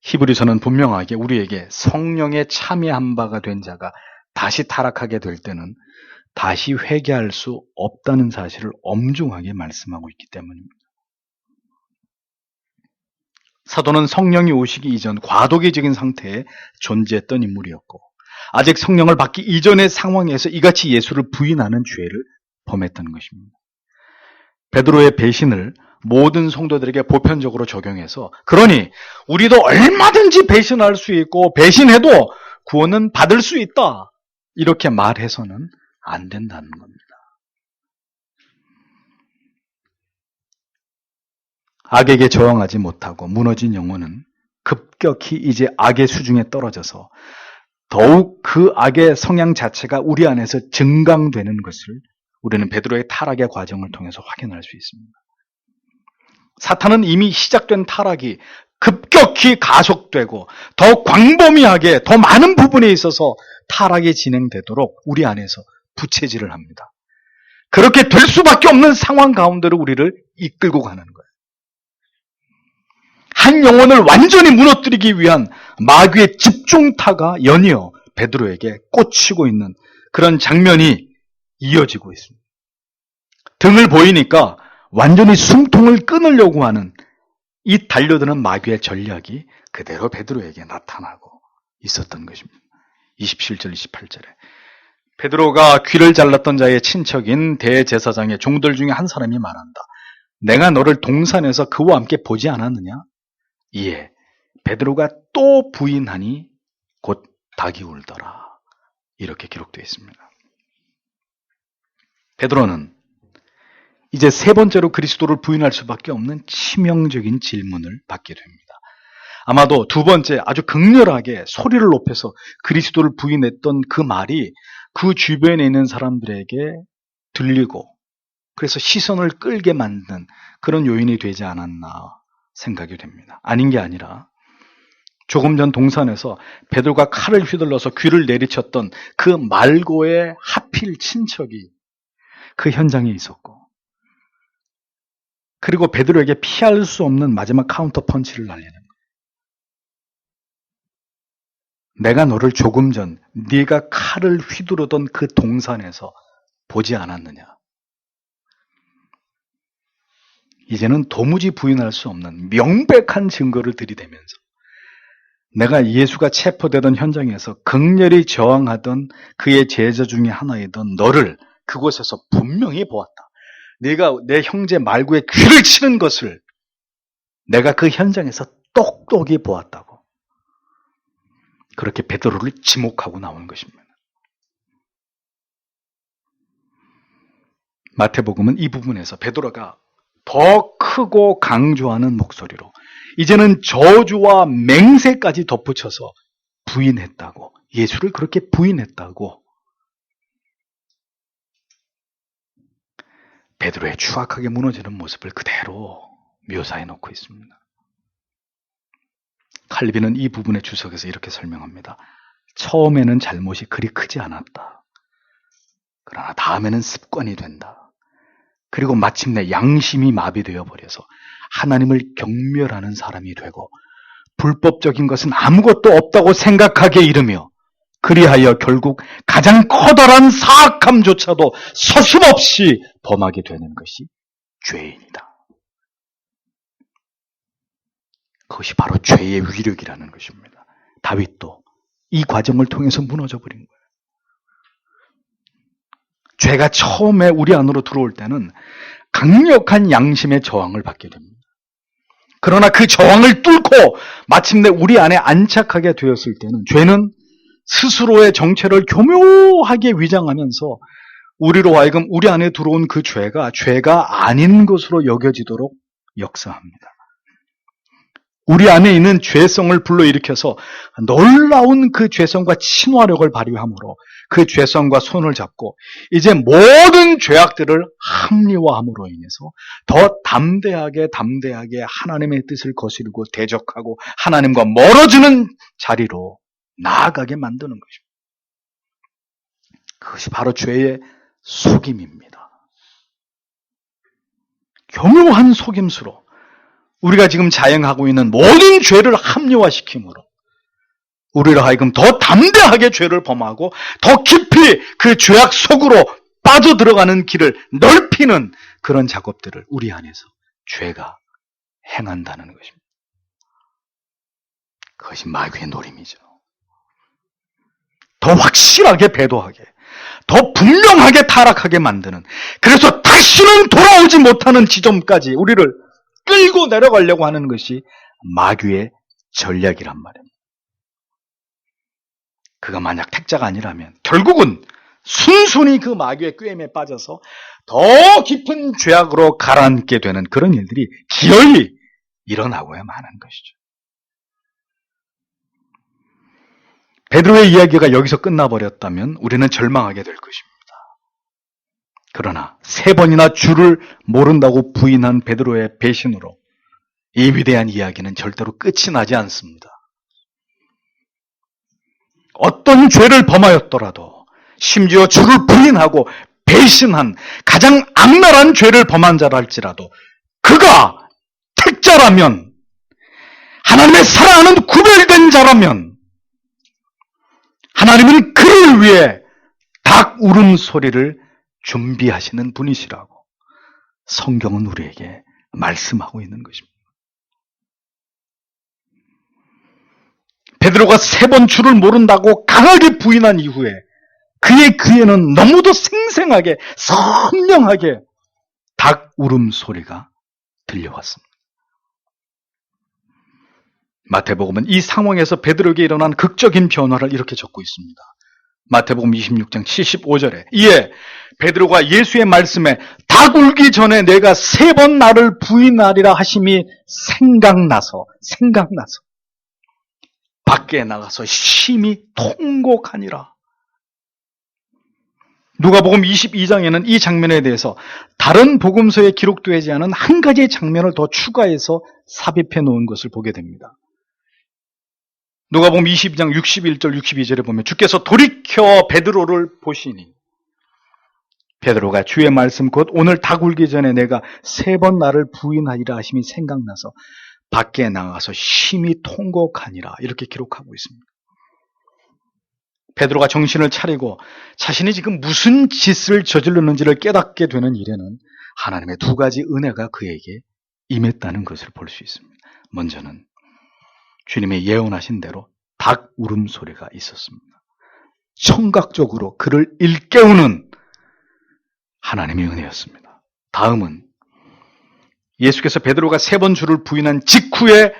Speaker 1: 히브리서는 분명하게 우리에게 성령에 참여한 바가 된 자가 다시 타락하게 될 때는 다시 회개할 수 없다는 사실을 엄중하게 말씀하고 있기 때문입니다. 사도는 성령이 오시기 이전 과도기적인 상태에 존재했던 인물이었고 아직 성령을 받기 이전의 상황에서 이같이 예수를 부인하는 죄를 범했던 것입니다. 베드로의 배신을 모든 성도들에게 보편적으로 적용해서 그러니 우리도 얼마든지 배신할 수 있고 배신해도 구원은 받을 수 있다 이렇게 말해서는 안 된다는 겁니다. 악에게 저항하지 못하고 무너진 영혼은 급격히 이제 악의 수중에 떨어져서 더욱 그 악의 성향 자체가 우리 안에서 증강되는 것을 우리는 베드로의 타락의 과정을 통해서 확인할 수 있습니다. 사탄은 이미 시작된 타락이 급격히 가속되고 더 광범위하게 더 많은 부분에 있어서 타락이 진행되도록 우리 안에서 부채질을 합니다. 그렇게 될 수밖에 없는 상황 가운데로 우리를 이끌고 가는 거예요. 한 영혼을 완전히 무너뜨리기 위한 마귀의 집중타가 연이어 베드로에게 꽂히고 있는 그런 장면이 이어지고 있습니다. 등을 보이니까 완전히 숨통을 끊으려고 하는 이 달려드는 마귀의 전략이 그대로 베드로에게 나타나고 있었던 것입니다. 27절, 28절에 베드로가 귀를 잘랐던 자의 친척인 대제사장의 종들 중에 한 사람이 말한다. 내가 너를 동산에서 그와 함께 보지 않았느냐? 이에 베드로가 또 부인하니 곧 닭이 울더라. 이렇게 기록되어 있습니다. 베드로는 이제 세 번째로 그리스도를 부인할 수밖에 없는 치명적인 질문을 받게 됩니다. 아마도 두 번째 아주 극렬하게 소리를 높여서 그리스도를 부인했던 그 말이 그 주변에 있는 사람들에게 들리고 그래서 시선을 끌게 만든 그런 요인이 되지 않았나 생각이 됩니다. 아닌 게 아니라 조금 전 동산에서 베드로가 칼을 휘둘러서 귀를 내리쳤던 그 말고의 하필 친척이 그 현장에 있었고 그리고 베드로에게 피할 수 없는 마지막 카운터 펀치를 날리는 거예요. 내가 너를 조금 전 네가 칼을 휘두르던 그 동산에서 보지 않았느냐. 이제는 도무지 부인할 수 없는 명백한 증거를 들이대면서 내가 예수가 체포되던 현장에서 극렬히 저항하던 그의 제자 중에 하나이던 너를 그곳에서 분명히 보았다. 네가 내 형제 말구에 귀를 치는 것을 내가 그 현장에서 똑똑히 보았다고. 그렇게 베드로를 지목하고 나오는 것입니다. 마태복음은 이 부분에서 베드로가 더 크고 강조하는 목소리로 이제는 저주와 맹세까지 덧붙여서 부인했다고, 예수를 그렇게 부인했다고 베드로의 추악하게 무너지는 모습을 그대로 묘사해 놓고 있습니다. 칼빈은 이 부분의 주석에서 이렇게 설명합니다. 처음에는 잘못이 그리 크지 않았다. 그러나 다음에는 습관이 된다. 그리고 마침내 양심이 마비되어 버려서 하나님을 경멸하는 사람이 되고 불법적인 것은 아무것도 없다고 생각하게 이르며 그리하여 결국 가장 커다란 사악함조차도 서슴없이 범하게 되는 것이 죄인이다. 그것이 바로 죄의 위력이라는 것입니다. 다윗도 이 과정을 통해서 무너져 버린 거예요. 죄가 처음에 우리 안으로 들어올 때는 강력한 양심의 저항을 받게 됩니다. 그러나 그 저항을 뚫고 마침내 우리 안에 안착하게 되었을 때는 죄는 스스로의 정체를 교묘하게 위장하면서 우리로 하여금 우리 안에 들어온 그 죄가 아닌 것으로 여겨지도록 역사합니다. 우리 안에 있는 죄성을 불러일으켜서 놀라운 그 죄성과 친화력을 발휘함으로 그 죄성과 손을 잡고 이제 모든 죄악들을 합리화함으로 인해서 더 담대하게 하나님의 뜻을 거스르고 대적하고 하나님과 멀어지는 자리로 나아가게 만드는 것입니다. 그것이 바로 죄의 속임입니다. 교묘한 속임수로 우리가 지금 자행하고 있는 모든 죄를 합리화시킴으로 우리로 하여금 더 담대하게 죄를 범하고 더 깊이 그 죄악 속으로 빠져들어가는 길을 넓히는 그런 작업들을 우리 안에서 죄가 행한다는 것입니다. 그것이 마귀의 노림이죠. 더 확실하게 배도하게, 더 분명하게 타락하게 만드는, 그래서 다시는 돌아오지 못하는 지점까지 우리를 끌고 내려가려고 하는 것이 마귀의 전략이란 말입니다. 그가 만약 택자가 아니라면 결국은 순순히 그 마귀의 꾀임에 빠져서 더 깊은 죄악으로 가라앉게 되는 그런 일들이 기어이 일어나고야만 하는 것이죠. 베드로의 이야기가 여기서 끝나버렸다면 우리는 절망하게 될 것입니다. 그러나 3번이나 주를 모른다고 부인한 베드로의 배신으로 이 위대한 이야기는 절대로 끝이 나지 않습니다. 어떤 죄를 범하였더라도 심지어 주를 부인하고 배신한 가장 악랄한 죄를 범한 자랄지라도 그가 택자라면, 하나님의 사랑하는 구별된 자라면 하나님은 그를 위해 닭 울음소리를 준비하시는 분이시라고 성경은 우리에게 말씀하고 있는 것입니다. 베드로가 3번 주를 모른다고 강하게 부인한 이후에 그의 귀에는 너무도 생생하게 선명하게 닭 울음소리가 들려왔습니다. 마태복음은 이 상황에서 베드로에게 일어난 극적인 변화를 이렇게 적고 있습니다. 마태복음 26장 75절에 이에 베드로가 예수의 말씀에 닭 울기 전에 내가 3번 나를 부인하리라 하심이 생각나서 밖에 나가서 심히 통곡하니라. 누가복음 22장에는 이 장면에 대해서 다른 복음서에 기록되지 않은 한 가지의 장면을 더 추가해서 삽입해 놓은 것을 보게 됩니다. 누가복음 22장 61절 62절에 보면 주께서 돌이켜 베드로를 보시니 베드로가 주의 말씀 곧 오늘 닭 울기 전에 내가 3번 나를 부인하리라 하심이 생각나서 밖에 나가서 심히 통곡하니라 이렇게 기록하고 있습니다. 베드로가 정신을 차리고 자신이 지금 무슨 짓을 저질렀는지를 깨닫게 되는 일에는 하나님의 2가지 은혜가 그에게 임했다는 것을 볼 수 있습니다. 먼저는 주님의 예언하신 대로 닭 울음소리가 있었습니다. 청각적으로 그를 일깨우는 하나님의 은혜였습니다. 다음은 예수께서 베드로가 3번 주를 부인한 직후에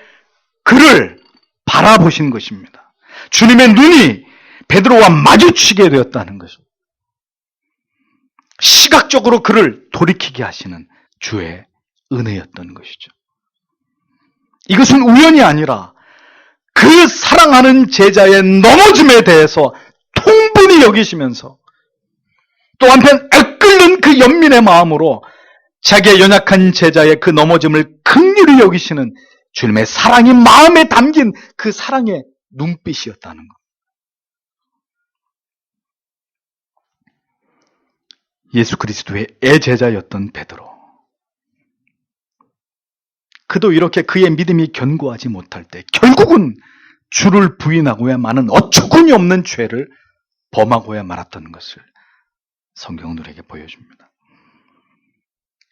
Speaker 1: 그를 바라보신 것입니다. 주님의 눈이 베드로와 마주치게 되었다는 것입니다. 시각적으로 그를 돌이키게 하시는 주의 은혜였던 것이죠. 이것은 우연이 아니라 그 사랑하는 제자의 넘어짐에 대해서 통분히 여기시면서 또 한편 애끓는 그 연민의 마음으로 자기의 연약한 제자의 그 넘어짐을 긍휼히 여기시는 주님의 사랑이 마음에 담긴 그 사랑의 눈빛이었다는 것. 예수 그리스도의 애제자였던 베드로. 그도 이렇게 그의 믿음이 견고하지 못할 때 결국은 주를 부인하고야 마는 어처구니 없는 죄를 범하고야 말았던 것을 성경은 우리에게 보여줍니다.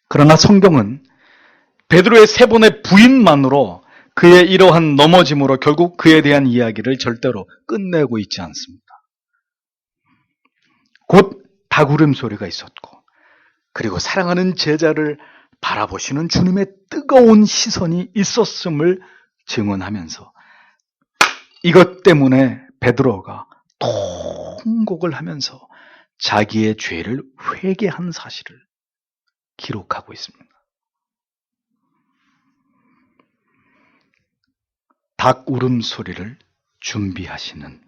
Speaker 1: 그러나 성경은 베드로의 3번의 부인만으로 그의 이러한 넘어짐으로 결국 그에 대한 이야기를 절대로 끝내고 있지 않습니다. 곧 닭 울음소리가 있었고 그리고 사랑하는 제자를 바라보시는 주님의 뜨거운 시선이 있었음을 증언하면서 이것 때문에 베드로가 통곡을 하면서 자기의 죄를 회개한 사실을 기록하고 있습니다. 닭 울음소리를 준비하시는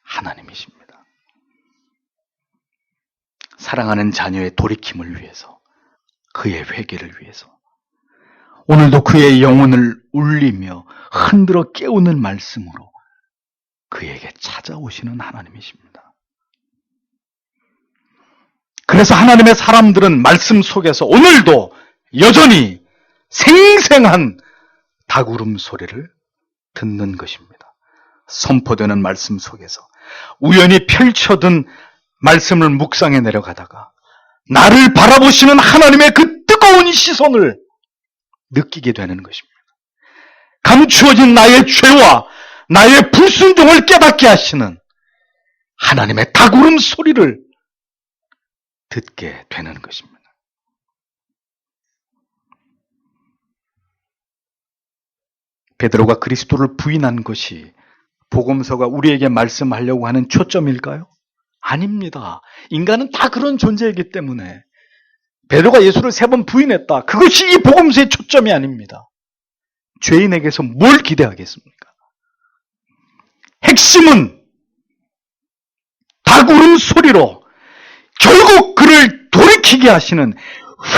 Speaker 1: 하나님이십니다. 사랑하는 자녀의 돌이킴을 위해서, 그의 회개를 위해서, 오늘도 그의 영혼을 울리며 흔들어 깨우는 말씀으로 그에게 찾아오시는 하나님이십니다. 그래서 하나님의 사람들은 말씀 속에서 오늘도 여전히 생생한 닭 울음소리를 듣는 것입니다. 선포되는 말씀 속에서 우연히 펼쳐둔 말씀을 묵상해 내려가다가 나를 바라보시는 하나님의 그 뜨거운 시선을 느끼게 되는 것입니다. 감추어진 나의 죄와 나의 불순종을 깨닫게 하시는 하나님의 닭 울음소리를 듣게 되는 것입니다. 베드로가 그리스도를 부인한 것이 복음서가 우리에게 말씀하려고 하는 초점일까요? 아닙니다. 인간은 다 그런 존재이기 때문에 베드로가 예수를 3번 부인했다. 그것이 이 복음서의 초점이 아닙니다. 죄인에게서 뭘 기대하겠습니까? 핵심은 닭 울음소리로 결국 그를 돌이키게 하시는,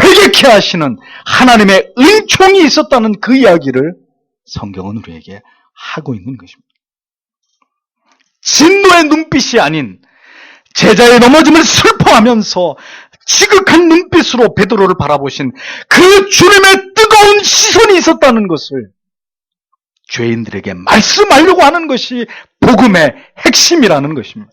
Speaker 1: 회개케 하시는 하나님의 은총이 있었다는 그 이야기를 성경은 우리에게 하고 있는 것입니다. 진노의 눈빛이 아닌 제자의 넘어짐을 슬퍼하면서 지극한 눈빛으로 베드로를 바라보신 그 주님의 뜨거운 시선이 있었다는 것을 죄인들에게 말씀하려고 하는 것이 복음의 핵심이라는 것입니다.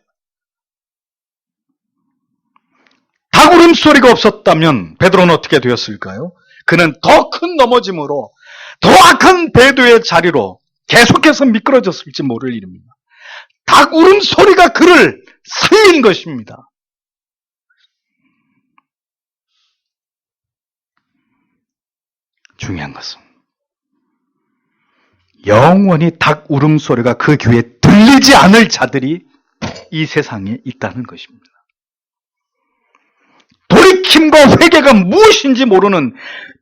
Speaker 1: 닭 울음소리가 없었다면 베드로는 어떻게 되었을까요? 그는 더 큰 넘어짐으로 더 악한 배도의 자리로 계속해서 미끄러졌을지 모를 일입니다. 닭 울음소리가 그를 살린 것입니다. 중요한 것은 영원히 닭 울음소리가 그 귀에 들리지 않을 자들이 이 세상에 있다는 것입니다. 돌이킴과 회개가 무엇인지 모르는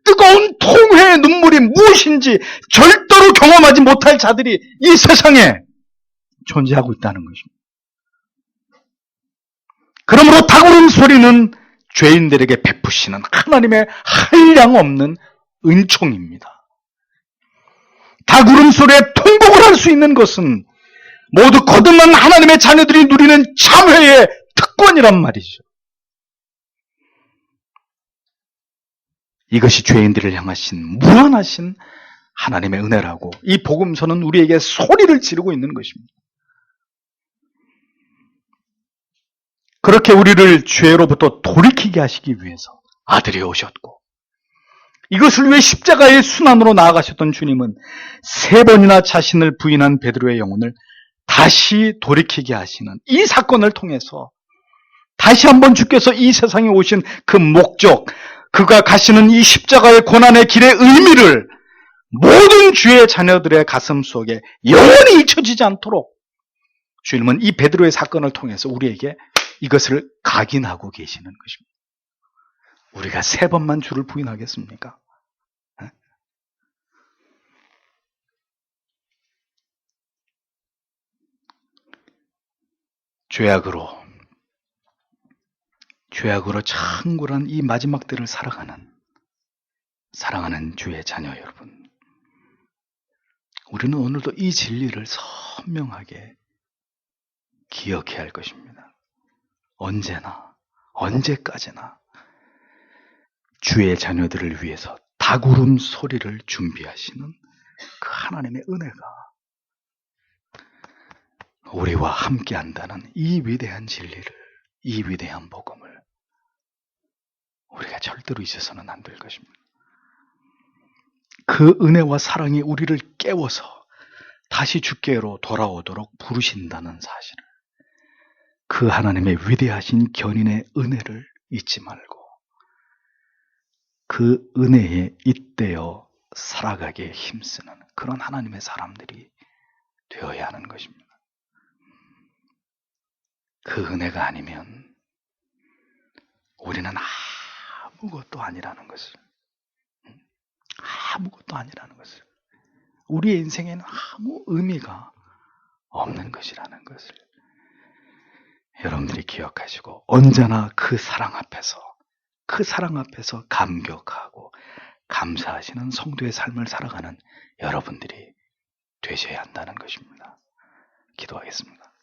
Speaker 1: 뜨거운 통회의 눈물이 무엇인지 절대로 경험하지 못할 자들이 이 세상에 존재하고 있다는 것입니다. 그러므로 닭울음 소리는 죄인들에게 베푸시는 하나님의 한량없는 은총입니다. 닭울음 소리에 통곡을 할 수 있는 것은 모두 거듭난 하나님의 자녀들이 누리는 참회의 특권이란 말이죠. 이것이 죄인들을 향하신 무한하신 하나님의 은혜라고 이 복음서는 우리에게 소리를 지르고 있는 것입니다. 그렇게 우리를 죄로부터 돌이키게 하시기 위해서 아들이 오셨고, 이것을 위해 십자가의 순환으로 나아가셨던 주님은 3번이나 자신을 부인한 베드로의 영혼을 다시 돌이키게 하시는 이 사건을 통해서 다시 한번 주께서 이 세상에 오신 그 목적, 그가 가시는 이 십자가의 고난의 길의 의미를 모든 주의 자녀들의 가슴 속에 영원히 잊혀지지 않도록 주님은 이 베드로의 사건을 통해서 우리에게 이것을 각인하고 계시는 것입니다. 우리가 3번만 주를 부인하겠습니까? 죄악으로 창굴한 이 마지막 때를 사랑하는 주의 자녀 여러분, 우리는 오늘도 이 진리를 선명하게 기억해야 할 것입니다. 언제까지나 주의 자녀들을 위해서 닭울음 소리를 준비하시는 그 하나님의 은혜가 우리와 함께 한다는 이 위대한 진리를, 이 위대한 복음을 우리가 절대로 잊어서는 안 될 것입니다. 그 은혜와 사랑이 우리를 깨워서 다시 주께로 돌아오도록 부르신다는 사실을, 그 하나님의 위대하신 견인의 은혜를 잊지 말고 그 은혜에 잇대어 살아가기에 힘쓰는 그런 하나님의 사람들이 되어야 하는 것입니다. 그 은혜가 아니면 우리는 아무것도 아니라는 것을, 우리의 인생에는 아무 의미가 없는 것이라는 것을 여러분들이 기억하시고, 언제나 그 사랑 앞에서 감격하고 감사하시는 성도의 삶을 살아가는 여러분들이 되셔야 한다는 것입니다. 기도하겠습니다.